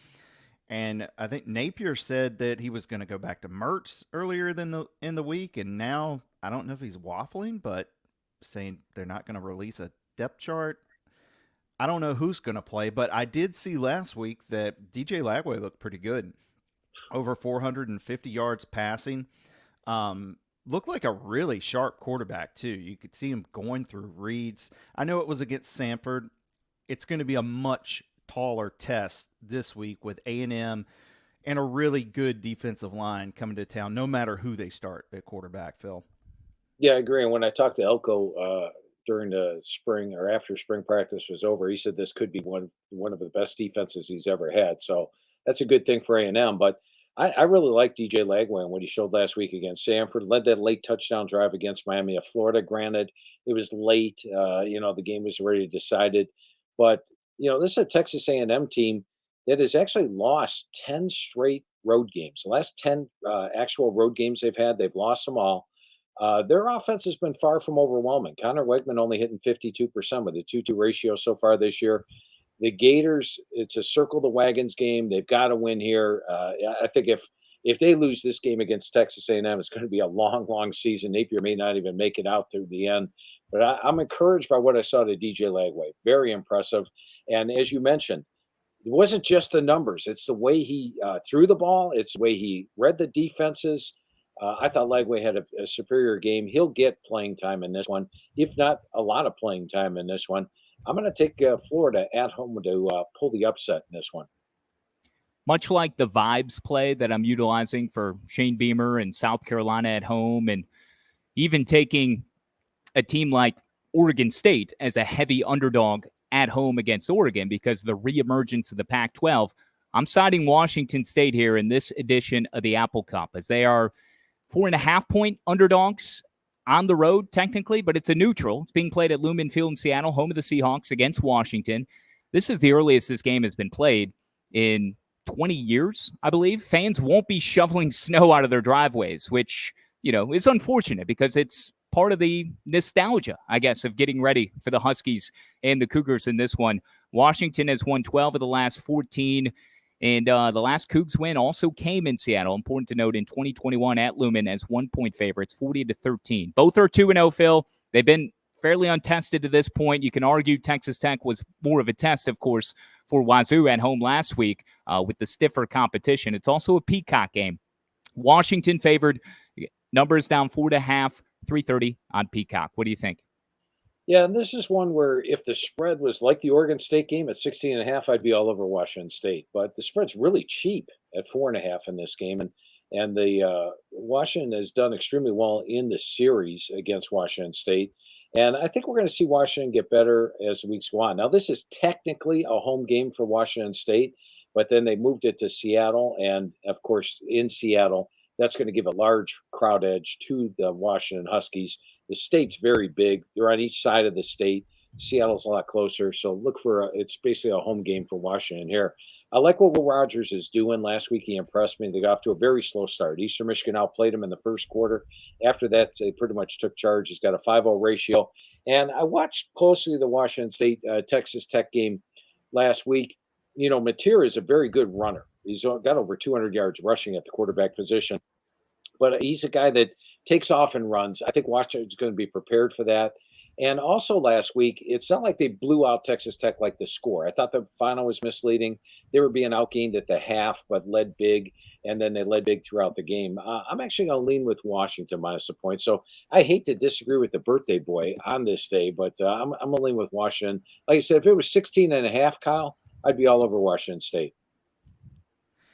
And I think Napier said that he was going to go back to Mertz earlier in the week, and now I don't know if he's waffling, but saying they're not going to release a depth chart. I don't know who's going to play, but I did see last week that DJ Lagway looked pretty good. Over 450 yards passing. Looked like a really sharp quarterback, too. You could see him going through reads. I know it was against Samford. It's going to be a much taller test this week with A&M and a really good defensive line coming to town, no matter who they start at quarterback, Phil. Yeah, I agree. And when I talked to Elko during the spring or after spring practice was over, he said this could be one of the best defenses he's ever had. So that's a good thing for A&M. But I really like DJ Lagway and what he showed last week against Samford. Led that late touchdown drive against Miami of Florida. Granted, it was late. The game was already decided. But, this is a Texas A&M team that has actually lost 10 straight road games. The last 10 actual road games they've lost them all. Their offense has been far from overwhelming. Connor Wegman only hitting 52% with a 2-2 ratio so far this year. The Gators, it's a circle the wagons game. They've got to win here. I think if they lose this game against Texas A&M, it's going to be a long, long season. Napier may not even make it out through the end. But I'm encouraged by what I saw to DJ Lagway. Very impressive. And as you mentioned, it wasn't just the numbers. It's the way he threw the ball. It's the way he read the defenses. I thought Lagway had a superior game. He'll get playing time in this one, if not a lot of playing time in this one. I'm going to take Florida at home to pull the upset in this one. Much like the vibes play that I'm utilizing for Shane Beamer and South Carolina at home, and even taking a team like Oregon State as a heavy underdog at home against Oregon because of the reemergence of the Pac-12, I'm siding Washington State here in this edition of the Apple Cup as they are 4.5-point underdogs on the road, technically, but it's a neutral. It's being played at Lumen Field in Seattle, home of the Seahawks against Washington. This is the earliest this game has been played in 20 years, I believe. Fans won't be shoveling snow out of their driveways, which, is unfortunate because it's part of the nostalgia, I guess, of getting ready for the Huskies and the Cougars in this one. Washington has won 12 of the last 14. And the last Cougs win also came in Seattle. Important to note, in 2021 at Lumen as 1-point favorites, 40-13. Both are 2-0, Phil. They've been fairly untested to this point. You can argue Texas Tech was more of a test, of course, for Wazoo at home last week with the stiffer competition. It's also a Peacock game. Washington favored. Numbers down 4.5, 3:30 on Peacock. What do you think? Yeah, and this is one where if the spread was like the Oregon State game at 16.5, I'd be all over Washington State. But the spread's really cheap at 4.5 in this game, and the Washington has done extremely well in the series against Washington State. And I think we're going to see Washington get better as the weeks go on. Now, this is technically a home game for Washington State, but then they moved it to Seattle, and of course, in Seattle, that's going to give a large crowd edge to the Washington Huskies. The state's very big. They're on each side of the state. Seattle's a lot closer. So look for it's basically a home game for Washington here. I like what Will Rogers is doing. Last week, he impressed me. They got off to a very slow start. Eastern Michigan outplayed him in the first quarter. After that, they pretty much took charge. He's got a 5-0 ratio. And I watched closely the Washington State Texas Tech game last week. You know, Mateer is a very good runner. He's got over 200 yards rushing at the quarterback position. But he's a guy that takes off and runs. I think Washington's going to be prepared for that. And also last week, it's not like they blew out Texas Tech like the score. I thought the final was misleading. They were being outgained at the half, but led big, and then they led big throughout the game. I'm actually going to lean with Washington minus the point. So I hate to disagree with the birthday boy on this day, but I'm going to lean with Washington. Like I said, if it was 16.5, Kyle, I'd be all over Washington State.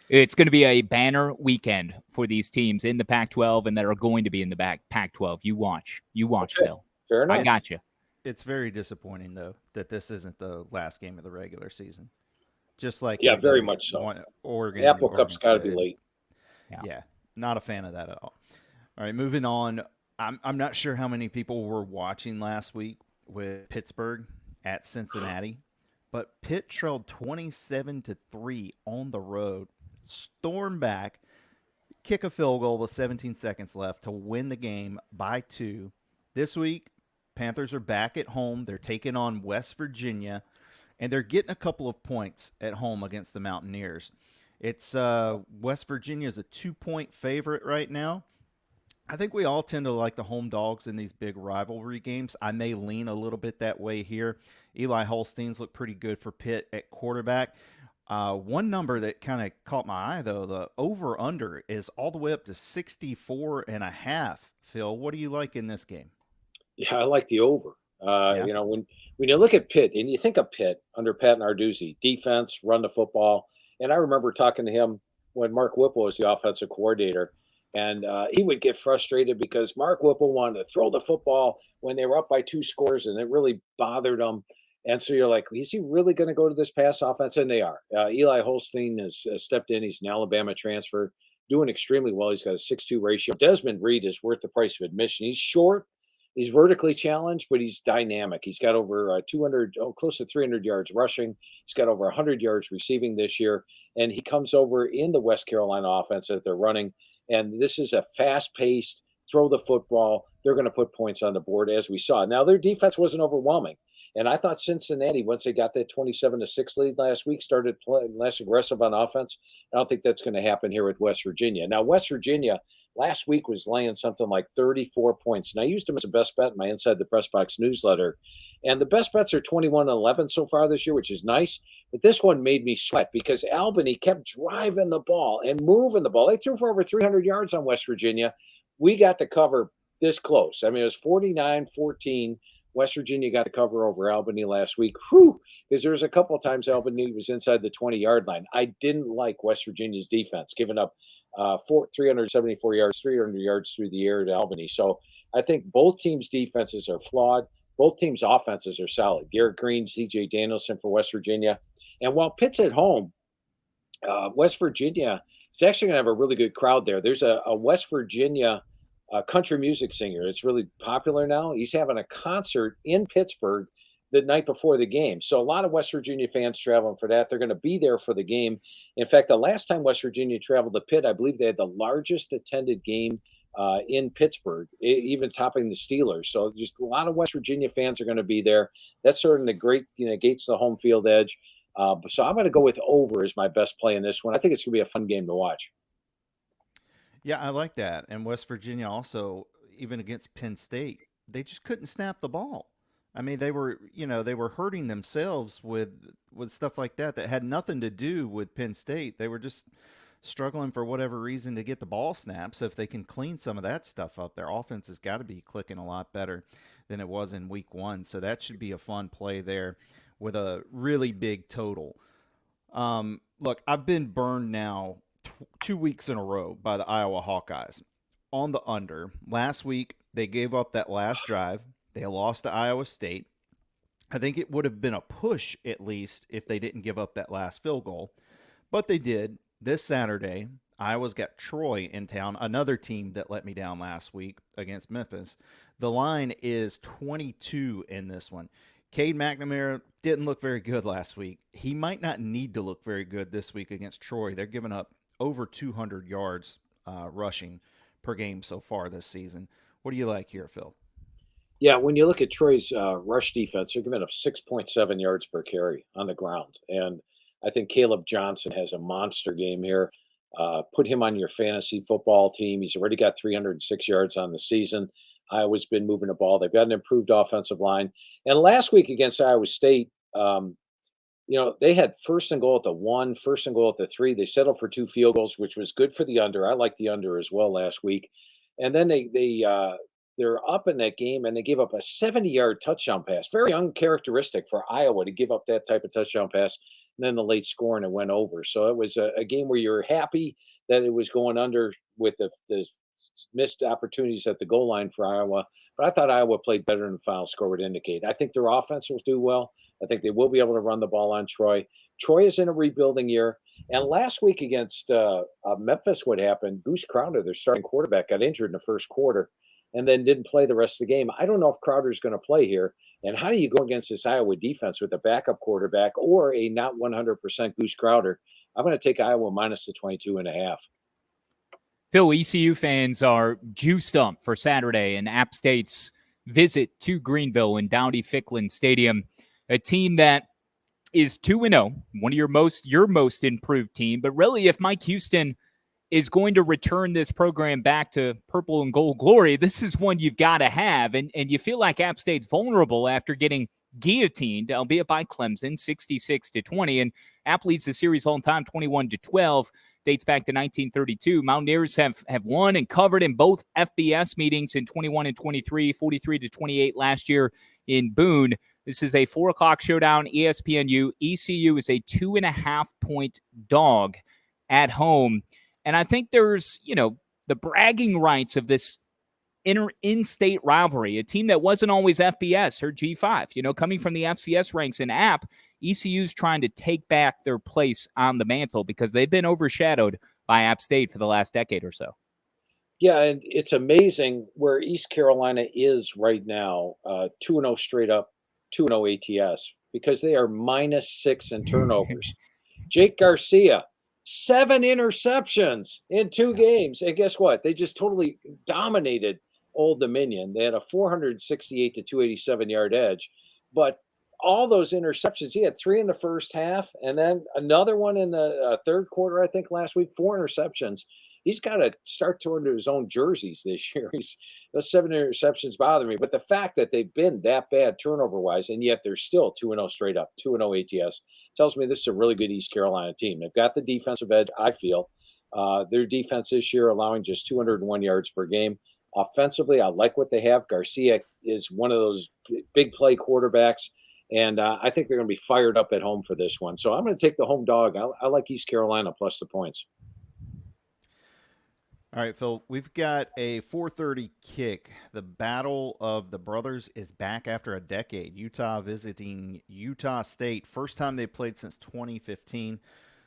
It's going to be a banner weekend for these teams in the Pac-12 and that are going to be in the Pac-12. You watch, okay. Phil. Fair enough. I got you. It's very disappointing, though, that this isn't the last game of the regular season. Just like very much so. Oregon, the Apple Cup's got to be late. Yeah, not a fan of that at all. All right, moving on. I'm not sure how many people were watching last week with Pittsburgh at Cincinnati, but Pitt trailed 27-3 on the road. Storm back, kick a field goal with 17 seconds left to win the game by 2. This week, Panthers are back at home. They're taking on West Virginia, and they're getting a couple of points at home against the Mountaineers. It's West Virginia's a 2-point favorite right now. I think we all tend to like the home dogs in these big rivalry games. I may lean a little bit that way here. Eli Holstein's look pretty good for Pitt at quarterback. One number that kind of caught my eye, though, the over-under is all the way up to 64.5. Phil, what do you like in this game? Yeah, I like the over. You know, when you look at Pitt and you think of Pitt under Pat Narduzzi, defense, run the football. And I remember talking to him when Mark Whipple was the offensive coordinator. And he would get frustrated because Mark Whipple wanted to throw the football when they were up by 2 scores, and it really bothered him. And so you're like, is he really going to go to this pass offense? And they are. Eli Holstein has stepped in. He's an Alabama transfer, doing extremely well. He's got a 6-2 ratio. Desmond Reed is worth the price of admission. He's short. He's vertically challenged, but he's dynamic. He's got over 200, close to 300 yards rushing. He's got over 100 yards receiving this year. And he comes over in the West Carolina offense that they're running. And this is a fast-paced, throw the football. They're going to put points on the board, as we saw. Now, their defense wasn't overwhelming. And I thought Cincinnati, once they got that 27-6 lead last week, started playing less aggressive on offense. I don't think that's going to happen here with West Virginia. Now, West Virginia last week was laying something like 34 points. And I used them as a best bet in my Inside the Press Box newsletter. And the best bets are 21-11 so far this year, which is nice. But this one made me sweat because Albany kept driving the ball and moving the ball. They threw for over 300 yards on West Virginia. We got the cover this close. I mean, it was 49-14. West Virginia got the cover over Albany last week. Whew, because there was a couple of times Albany was inside the 20-yard line. I didn't like West Virginia's defense, giving up 374 yards, 300 yards through the air to Albany. So I think both teams' defenses are flawed. Both teams' offenses are solid. Garrett Green, C.J. Danielson for West Virginia. And while Pitt's at home, West Virginia is actually going to have a really good crowd there. There's a West Virginia country music singer. It's really popular now. He's having a concert in Pittsburgh the night before the game. So a lot of West Virginia fans traveling for that. They're going to be there for the game. In fact, the last time West Virginia traveled to Pitt, I believe they had the largest attended game in Pittsburgh, even topping the Steelers. So just a lot of West Virginia fans are going to be there. That's sort of the great, gates the home field edge. So I'm going to go with over as my best play in this one. I think it's going to be a fun game to watch. Yeah, I like that. And West Virginia also, even against Penn State, they just couldn't snap the ball. I mean, they were hurting themselves with stuff like that had nothing to do with Penn State. They were just struggling for whatever reason to get the ball snapped. So if they can clean some of that stuff up, their offense has got to be clicking a lot better than it was in week 1. So that should be a fun play there with a really big total. Look, I've been burned now 2 weeks in a row by the Iowa Hawkeyes on the under. Last week, they gave up that last drive. They lost to Iowa State. I think it would have been a push, at least, if they didn't give up that last field goal. But they did. This Saturday, Iowa's got Troy in town, another team that let me down last week against Memphis. The line is 22 in this one. Cade McNamara didn't look very good last week. He might not need to look very good this week against Troy. They're giving up over 200 yards rushing per game so far this season. What do you like here, Phil? Yeah, when you look at Troy's rush defense, they're giving up 6.7 yards per carry on the ground. And I think Caleb Johnson has a monster game here. Put him on your fantasy football team. He's already got 306 yards on the season. Iowa's been moving the ball. They've got an improved offensive line. And last week against Iowa State, they had first and goal at the 1, first and goal at the 3. They settled for 2 field goals, which was good for the under. I like the under as well last week. And then they're up in that game, and they gave up a 70-yard touchdown pass. Very uncharacteristic for Iowa to give up that type of touchdown pass. And then the late score, and it went over. So it was a game where you're happy that it was going under with the missed opportunities at the goal line for Iowa. But I thought Iowa played better than the final score would indicate. I think their offense will do well. I think they will be able to run the ball on Troy. Troy is in a rebuilding year. And last week against Memphis, what happened? Goose Crowder, their starting quarterback, got injured in the first quarter and then didn't play the rest of the game. I don't know if Crowder's going to play here. And how do you go against this Iowa defense with a backup quarterback or a not 100% Goose Crowder? I'm going to take Iowa minus the 22.5. Phil, ECU fans are juiced up for Saturday and App State's visit to Greenville in Dowdy-Ficklin Stadium, a team that is 2-0, one of your most improved team. But really, if Mike Houston is going to return this program back to purple and gold glory, this is one you've got to have. And you feel like App State's vulnerable after getting guillotined, albeit by Clemson, 66-20. And App leads the series all time, 21-12. Dates back to 1932. Mountaineers have won and covered in both FBS meetings in 21 and 23, 43-28 last year in Boone. This is a 4:00 showdown, ESPNU. ECU is a 2.5-point dog at home. And I think there's, the bragging rights of this in-state rivalry, a team that wasn't always FBS or G5, coming from the FCS ranks in App. ECU's trying to take back their place on the mantle because they've been overshadowed by App State for the last decade or so. Yeah, and it's amazing where East Carolina is right now, 2-0 straight up, 2-0 ATS, because they are -6 in turnovers. Jake Garcia, 7 interceptions in 2 games. And guess what? They just totally dominated Old Dominion. They had a 468-287 yard edge. But all those interceptions, he had 3 in the first half and then another one in the third quarter, I think, last week, 4 interceptions. He's got to start turning to his own jerseys this year. Those 7 interceptions bother me. But the fact that they've been that bad turnover-wise, and yet they're still 2-0 straight up, 2-0 ATS, tells me this is a really good East Carolina team. They've got the defensive edge, I feel. Their defense this year allowing just 201 yards per game. Offensively, I like what they have. Garcia is one of those big play quarterbacks, and I think they're going to be fired up at home for this one. So I'm going to take the home dog. I like East Carolina plus the points. All right, Phil, we've got a 4:30 kick. The Battle of the Brothers is back after a decade. Utah visiting Utah State. First time they played since 2015.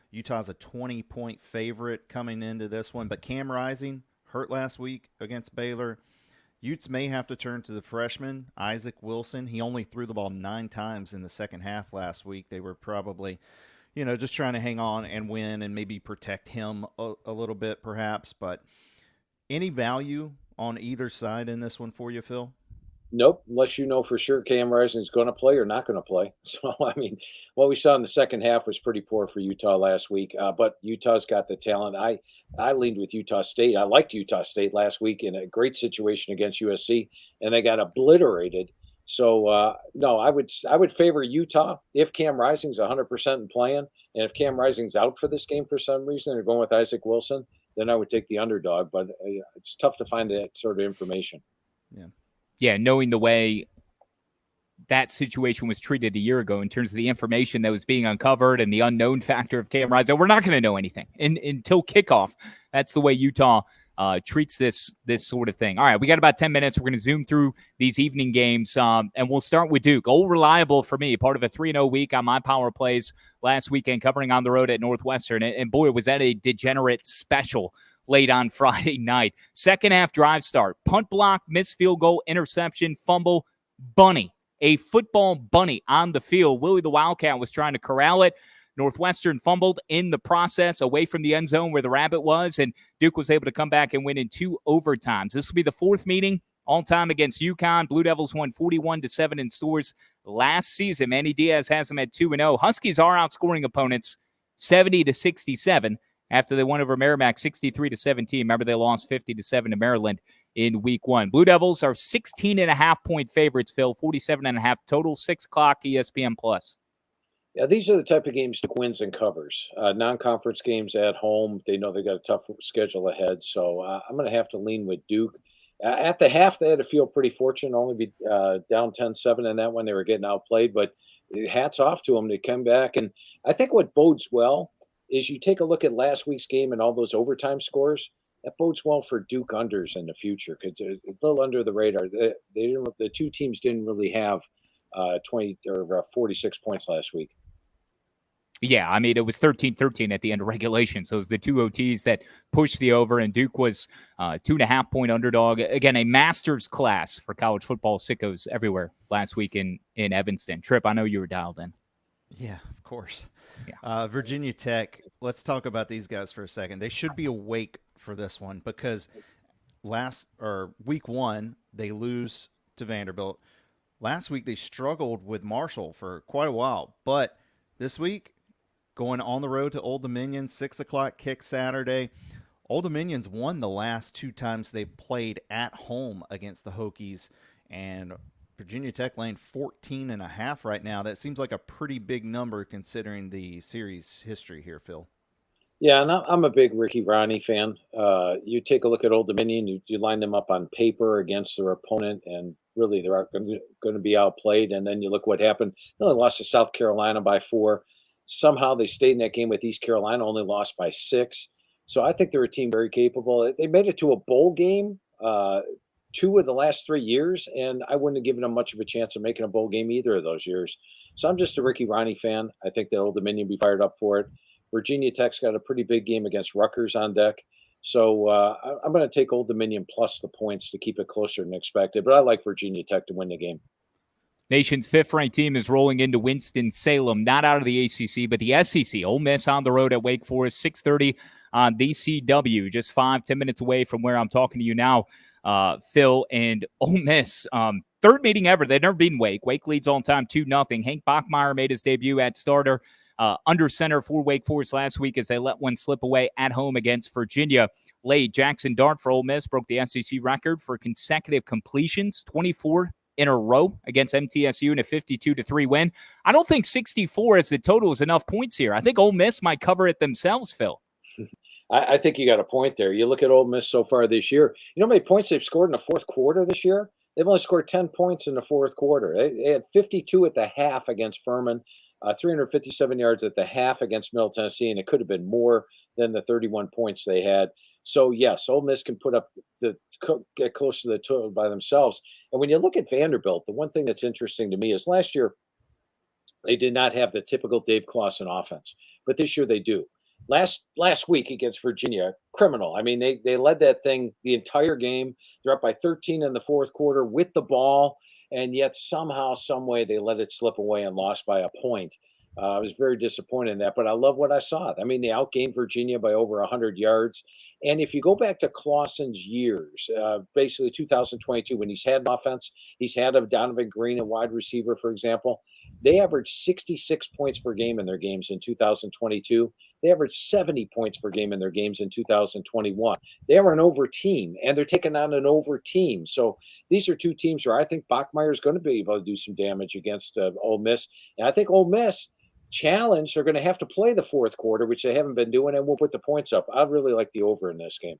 Utah's a 20-point favorite coming into this one. But Cam Rising hurt last week against Baylor. Utes may have to turn to the freshman, Isaac Wilson. He only threw the ball 9 times in the second half last week. They were probably just trying to hang on and win and maybe protect him a little bit perhaps. But any value on either side in this one for you, Phil? Nope, unless you know for sure Cam Rising is going to play or not going to play. So, I mean, what we saw in the second half was pretty poor for Utah last week. But Utah's got the talent. I leaned with Utah State. I liked Utah State last week in a great situation against USC, and they got obliterated. So, no, I would favor Utah if Cam Rising's 100% and playing. And if Cam Rising's out for this game for some reason, they're going with Isaac Wilson, then I would take the underdog. But it's tough to find that sort of information. Yeah, knowing the way that situation was treated a year ago in terms of the information that was being uncovered and the unknown factor of Cam Rising, we're not going to know anything until kickoff. That's the way Utah treats this sort of thing. All right, we got about 10 minutes. We're going to zoom through these evening games, and we'll start with Duke. Old Reliable for me, part of a 3-0 week on my power plays last weekend, covering on the road at Northwestern. And boy, was that a degenerate special late on Friday night. Second half drive start, punt block, missed field goal, interception, fumble, bunny a football bunny on the field. Willie the Wildcat was trying to corral it. Northwestern fumbled in the process away from the end zone where the rabbit was, and Duke was able to come back and win in 2 overtimes. This will be the 4th meeting all time against UConn. Blue Devils won 41-7 in Stores last season. Manny Diaz has them at 2-0. Huskies are outscoring opponents 70-67 after they won over Merrimack 63-17. Remember, they lost 50-7 to Maryland in week 1. Blue Devils are 16.5-point favorites, Phil, 47.5 total, 6 o'clock ESPN+. Yeah, these are the type of games Duke wins and covers. Non-conference games at home, they know they got a tough schedule ahead, so I'm going to have to lean with Duke. At the half, they had to feel pretty fortunate, only be down 10-7 in that one. They were getting outplayed, but hats off to them. They come back, and I think what bodes well is you take a look at last week's game and all those overtime scores. That bodes well for Duke unders in the future because they're a little under the radar. The two teams didn't really have 20 or 46 points last week. Yeah, I mean, it was 13-13 at the end of regulation. So it was the 2 OTs that pushed the over, and Duke was 2.5-point underdog. Again, a master's class for college football sickos everywhere last week in Evanston. Tripp, I know you were dialed in. Yeah, of course. Yeah. Virginia Tech, let's talk about these guys for a second. They should be awake for this one because week 1, they lose to Vanderbilt. Last week, they struggled with Marshall for quite a while, but this week, going on the road to Old Dominion, 6 o'clock kick Saturday. Old Dominion's won the last 2 times they played at home against the Hokies, and Virginia Tech laying 14.5 right now. That seems like a pretty big number considering the series history here, Phil. Yeah, and I'm a big Ricky Ronnie fan. You take a look at Old Dominion, you line them up on paper against their opponent, and really they're going to be outplayed. And then you look what happened. They only lost to South Carolina by 4. Somehow they stayed in that game with East Carolina, only lost by 6. So I think they're a team very capable. They made it to a bowl game 2 of the last 3 years, and I wouldn't have given them much of a chance of making a bowl game either of those years. So I'm just a Ricky Ronnie fan. I think that Old Dominion will be fired up for it. Virginia Tech's got a pretty big game against Rutgers on deck. So I'm going to take Old Dominion plus the points to keep it closer than expected. But I like Virginia Tech to win the game. Nation's 5th-ranked team is rolling into Winston-Salem, not out of the ACC, but the SEC. Ole Miss on the road at Wake Forest, 6:30 on the CW, just 5-10 minutes away from where I'm talking to you now, Phil. And Ole Miss, 3rd meeting ever. They've never beaten Wake. Wake leads all time 2-0. Hank Bachmeier made his debut at starter under center for Wake Forest last week as they let one slip away at home against Virginia. Late, Jackson Dart for Ole Miss broke the SEC record for consecutive completions, 24 in a row against MTSU in a 52-3 win. I don't think 64 as the total is enough points here. I think Ole Miss might cover it themselves, Phil. I think you got a point there. You look at Ole Miss so far this year. You know how many points they've scored in the 4th quarter this year? They've only scored 10 points in the 4th quarter. They had 52 at the half against Furman, 357 yards at the half against Middle Tennessee, and it could have been more than the 31 points they had. So, yes, Ole Miss can get close to the total by themselves. And when you look at Vanderbilt, the one thing that's interesting to me is last year they did not have the typical Dave Clawson offense, but this year they do. Last week against Virginia, criminal. I mean, they led that thing the entire game. They're up by 13 in the 4th quarter with the ball, and yet somehow, some way, they let it slip away and lost by a point. I was very disappointed in that, but I love what I saw. I mean, they outgained Virginia by over 100 yards. And if you go back to Clawson's years, basically 2022, when he's had an offense, he's had a Donovan Green, a wide receiver, for example, they averaged 66 points per game in their games in 2022. They averaged 70 points per game in their games in 2021. They are an over team, and they're taking on an over team. So these are 2 teams where I think Bachmeier is going to be able to do some damage against Ole Miss. And I think Ole Miss challenge, they're going to have to play the 4th quarter, which they haven't been doing, and we'll put the points up. I really like the over in this game.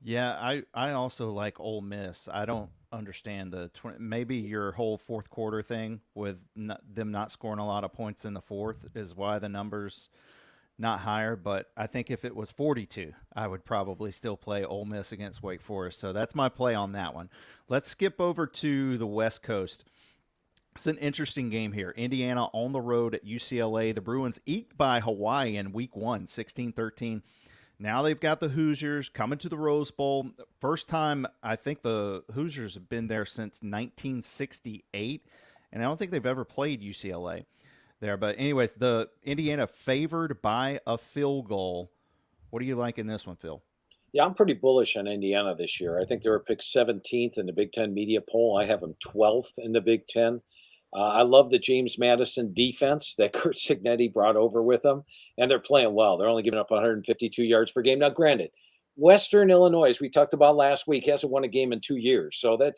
Yeah, I also like Ole Miss. I don't understand maybe your whole 4th quarter thing with them not scoring a lot of points in the 4th is why the number's not higher. But I think if it was 42, I would probably still play Ole Miss against Wake Forest. So that's my play on that one. Let's skip over to the West Coast. It's an interesting game here. Indiana on the road at UCLA. The Bruins eked by Hawaii in week 1, 16-13. Now they've got the Hoosiers coming to the Rose Bowl. First time I think the Hoosiers have been there since 1968, and I don't think they've ever played UCLA there. But anyways, the Indiana favored by a field goal. What do you like in this one, Phil? Yeah, I'm pretty bullish on Indiana this year. I think they were picked 17th in the Big Ten media poll. I have them 12th in the Big Ten. I love the James Madison defense that Kurt Cignetti brought over with them, and they're playing well. They're only giving up 152 yards per game. Now, granted, Western Illinois, as we talked about last week, hasn't won a game in 2 years, so that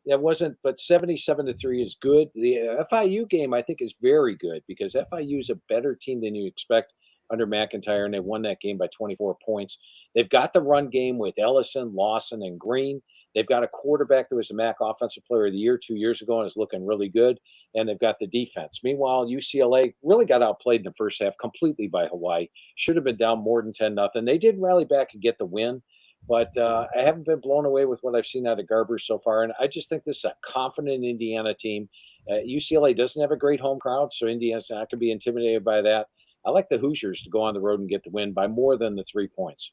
wasn't. But 77-3 is good. The FIU game, I think, is very good because FIU is a better team than you expect under McIntyre, and they won that game by 24 points. They've got the run game with Ellison, Lawson, and Green. They've got a quarterback that was the MAC Offensive Player of the Year 2 years ago and is looking really good. And they've got the defense. Meanwhile, UCLA really got outplayed in the first half completely by Hawaii. Should have been down more than 10-0. They did rally back and get the win. But I haven't been blown away with what I've seen out of Garbers so far. And I just think this is a confident Indiana team. UCLA doesn't have a great home crowd, so Indiana's not going to be intimidated by that. I like the Hoosiers to go on the road and get the win by more than the 3 points.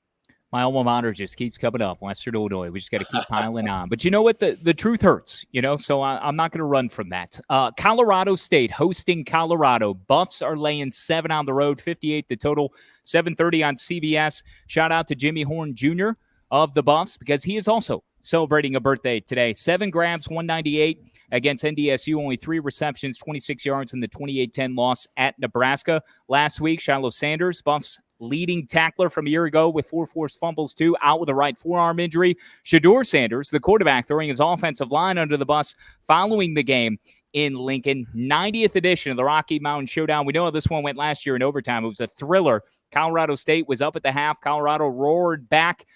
My alma mater just keeps coming up, Western Illinois. We just got to keep piling on. But you know what? The truth hurts, so I'm not going to run from that. Colorado State hosting Colorado. Buffs are laying 7 on the road, 58 the total, 7:30 on CBS. Shout out to Jimmy Horn Jr. of the Buffs because he is also celebrating a birthday today. 7 grabs, 198 against NDSU, only 3 receptions, 26 yards in the 28-10 loss at Nebraska. Last week, Shiloh Sanders, Buffs leading tackler from a year ago with 4 forced fumbles, too, out with a right forearm injury. Shedeur Sanders, the quarterback, throwing his offensive line under the bus following the game in Lincoln. 90th edition of the Rocky Mountain Showdown. We know how this one went last year in overtime. It was a thriller. Colorado State was up at the half. Colorado roared back.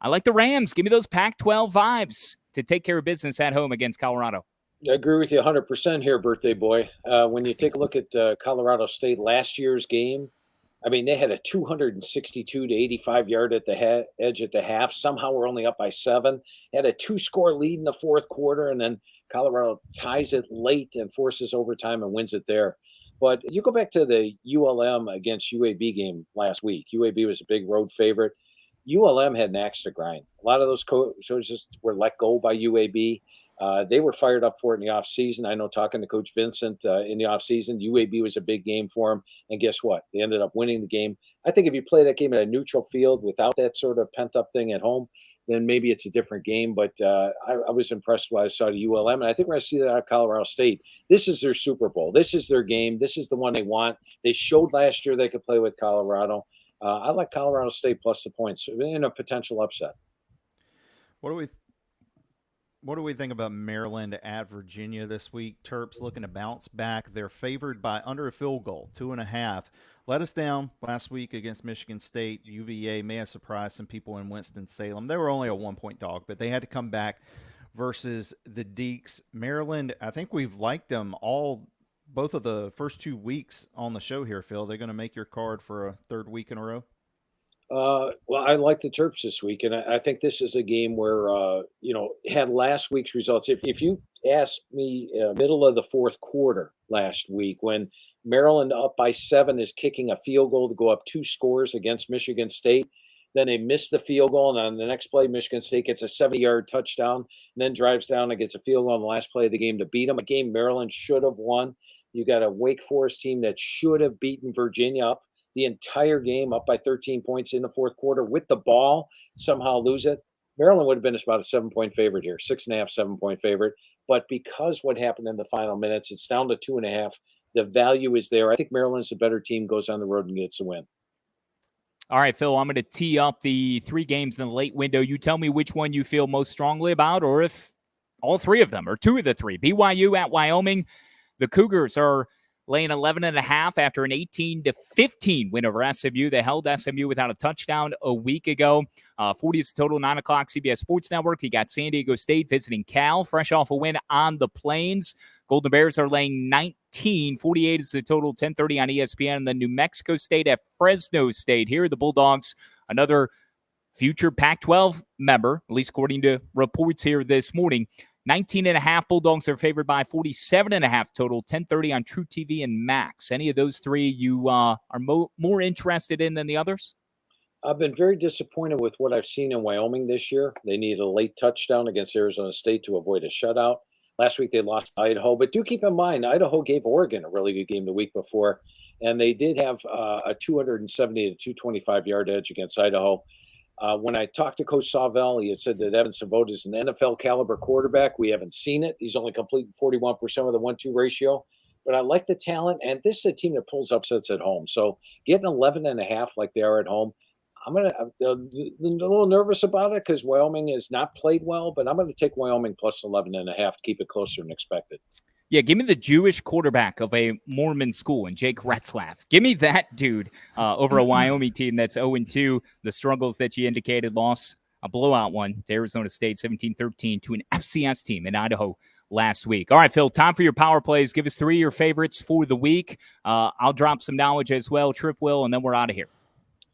I like the Rams. Give me those Pac-12 vibes to take care of business at home against Colorado. I agree with you 100% here, birthday boy. When you take a look at Colorado State last year's game, I mean, they had a 262 to 85 yard at the edge at the half. Somehow we're only up by 7. Had a 2-score lead in the fourth quarter, and then Colorado ties it late and forces overtime and wins it there. But you go back to the ULM against UAB game last week. UAB was a big road favorite. ULM had an axe to grind. A lot of those coaches were let go by UAB. They were fired up for it in the offseason. I know talking to Coach Vincent in the offseason, UAB was a big game for him. And guess what? They ended up winning the game. I think if you play that game at a neutral field without that sort of pent-up thing at home, then maybe it's a different game. But I was impressed when I saw the ULM. And I think we're going to see that out of Colorado State. This is their Super Bowl. This is their game. This is the one they want. They showed last year they could play with Colorado. I like Colorado State plus the points in a potential upset. What do we think about Maryland at Virginia this week? Terps looking to bounce back. They're favored by under a field goal, 2.5. Let us down last week against Michigan State. UVA may have surprised some people in Winston-Salem. They were only a 1-point dog, but they had to come back versus the Deacs. Maryland, I think we've liked them both of the first 2 weeks on the show here, Phil. They're going to make your card for a 3rd week in a row? Well, I like the Terps this week, and I think this is a game where, had last week's results. If you asked me middle of the fourth quarter last week when Maryland up by 7 is kicking a field goal to go up 2 scores against Michigan State, then they miss the field goal, and on the next play, Michigan State gets a 70-yard touchdown, and then drives down and gets a field goal on the last play of the game to beat them, a game Maryland should have won. You got a Wake Forest team that should have beaten Virginia up the entire game, up by 13 points in the fourth quarter with the ball, somehow lose it. Maryland would have been about a 7-point favorite here, 6.5, 7-point favorite. But because what happened in the final minutes, it's down to 2.5. The value is there. I think Maryland's a better team, goes on the road and gets a win. All right, Phil, I'm going to tee up the 3 games in the late window. You tell me which one you feel most strongly about, or if all 3 of them, or 2 of the 3. BYU at Wyoming. The Cougars are laying 11.5 after an 18-15 win over SMU. They held SMU without a touchdown a week ago. 40 is the total, 9 o'clock, CBS Sports Network. You got San Diego State visiting Cal, fresh off a win on the Plains. Golden Bears are laying 19. 48 is the total, 10:30 on ESPN. And then New Mexico State at Fresno State. Here are the Bulldogs, another future Pac-12 member, at least according to reports here this morning. 19.5 Bulldogs are favored by 47.5 total, 10:30 on True TV and Max. Any of those 3 you are more interested in than the others? I've been very disappointed with what I've seen in Wyoming this year. They needed a late touchdown against Arizona State to avoid a shutout. Last week they lost to Idaho, but do keep in mind Idaho gave Oregon a really good game the week before, and they did have a 270 to 225 yard edge against Idaho. When I talked to Coach Savell, he had said that Evan Savoda is an NFL caliber quarterback. We haven't seen it. He's only completed 41% with a 1-2 ratio. But I like the talent, and this is a team that pulls upsets at home. So getting 11.5 like they are at home, I'm a little nervous about it because Wyoming has not played well, but I'm going to take Wyoming plus 11.5 to keep it closer than expected. Yeah, give me the Jewish quarterback of a Mormon school and Jake Retzlaff. Give me that dude over a Wyoming team that's 0-2. The struggles that you indicated, loss, a blowout one to Arizona State, 17-13 to an FCS team in Idaho last week. All right, Phil, time for your power plays. Give us 3 of your favorites for the week. I'll drop some knowledge as well. Tripp will, and then we're out of here.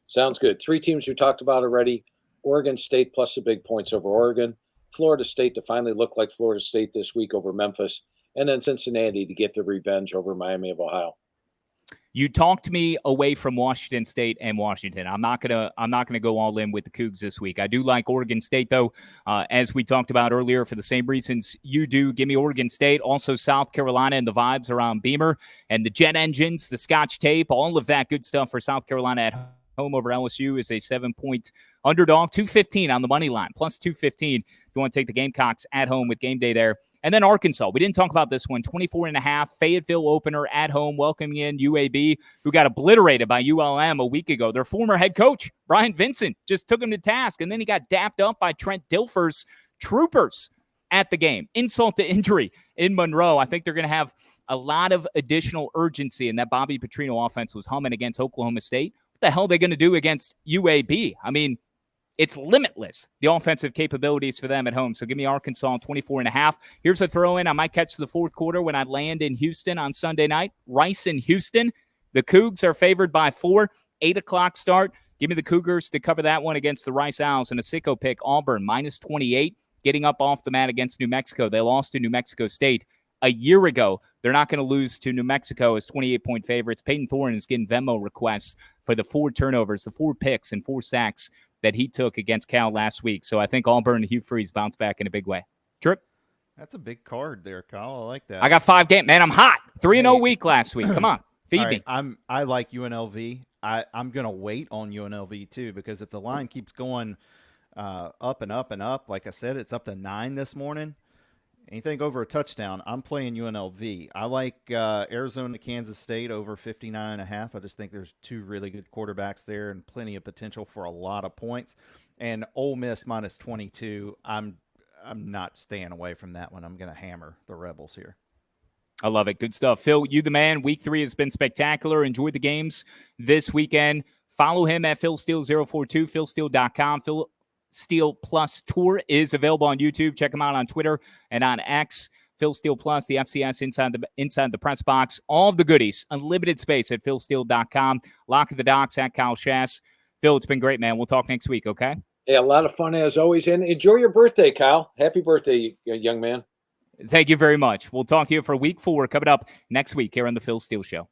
Sounds good. 3 teams we talked about already. Oregon State plus the big points over Oregon. Florida State to finally look like Florida State this week over Memphis. And then Cincinnati to get the revenge over Miami of Ohio. You talked me away from Washington State and Washington. I'm not gonna go all in with the Cougs this week. I do like Oregon State though, as we talked about earlier, for the same reasons you do. Give me Oregon State, also South Carolina, and the vibes around Beamer and the jet engines, the Scotch tape, all of that good stuff for South Carolina at home over LSU is a 7-point underdog. 215 on the money line, plus 215 if you want to take the Gamecocks at home with game day there. And then Arkansas. We didn't talk about this one. 24.5 Fayetteville opener at home, welcoming in UAB, who got obliterated by ULM a week ago. Their former head coach, Brian Vincent, just took him to task, and then he got dapped up by Trent Dilfer's troopers at the game. Insult to injury in Monroe. I think they're going to have a lot of additional urgency, and that Bobby Petrino offense was humming against Oklahoma State. What the hell are they going to do against UAB? I mean, it's limitless, the offensive capabilities for them at home. So give me Arkansas 24.5. Here's a throw in. I might catch the fourth quarter when I land in Houston on Sunday night. Rice in Houston. The Cougs are favored by 4, 8 o'clock start. Give me the Cougars to cover that one against the Rice Owls. And a sicko pick, Auburn, minus 28, getting up off the mat against New Mexico. They lost to New Mexico State a year ago. They're not going to lose to New Mexico as 28-point favorites. Peyton Thorne is getting Venmo requests for the 4 turnovers, the 4 picks, and 4 sacks that he took against Cal last week. So I think Auburn and Hugh Freeze bounce back in a big way. Tripp? That's a big card there, Kyle. I like that. I got 5 games. Man, I'm hot. 3-0 week last week. Come on. Feed me. I like UNLV. I'm going to wait on UNLV too, because if the line keeps going up and up and up, like I said, it's up to 9 this morning. Anything over a touchdown, I'm playing UNLV. I like Arizona, Kansas State over 59.5. I just think there's 2 really good quarterbacks there and plenty of potential for a lot of points. And Ole Miss minus 22. I'm not staying away from that one. I'm going to hammer the Rebels here. I love it. Good stuff. Phil, you the man. Week 3 has been spectacular. Enjoy the games this weekend. Follow him at PhilSteele042, PhilSteele.com. Phil Steele Plus Tour is available on YouTube. Check him out on Twitter and on X. Phil Steele Plus, the FCS inside the press box. All of the goodies. Unlimited space at PhilSteele.com. Lock of the Docks at Kyle Schass. Phil, it's been great, man. We'll talk next week, okay? Hey, a lot of fun as always. And enjoy your birthday, Kyle. Happy birthday, young man. Thank you very much. We'll talk to you for week 4 coming up next week here on the Phil Steele Show.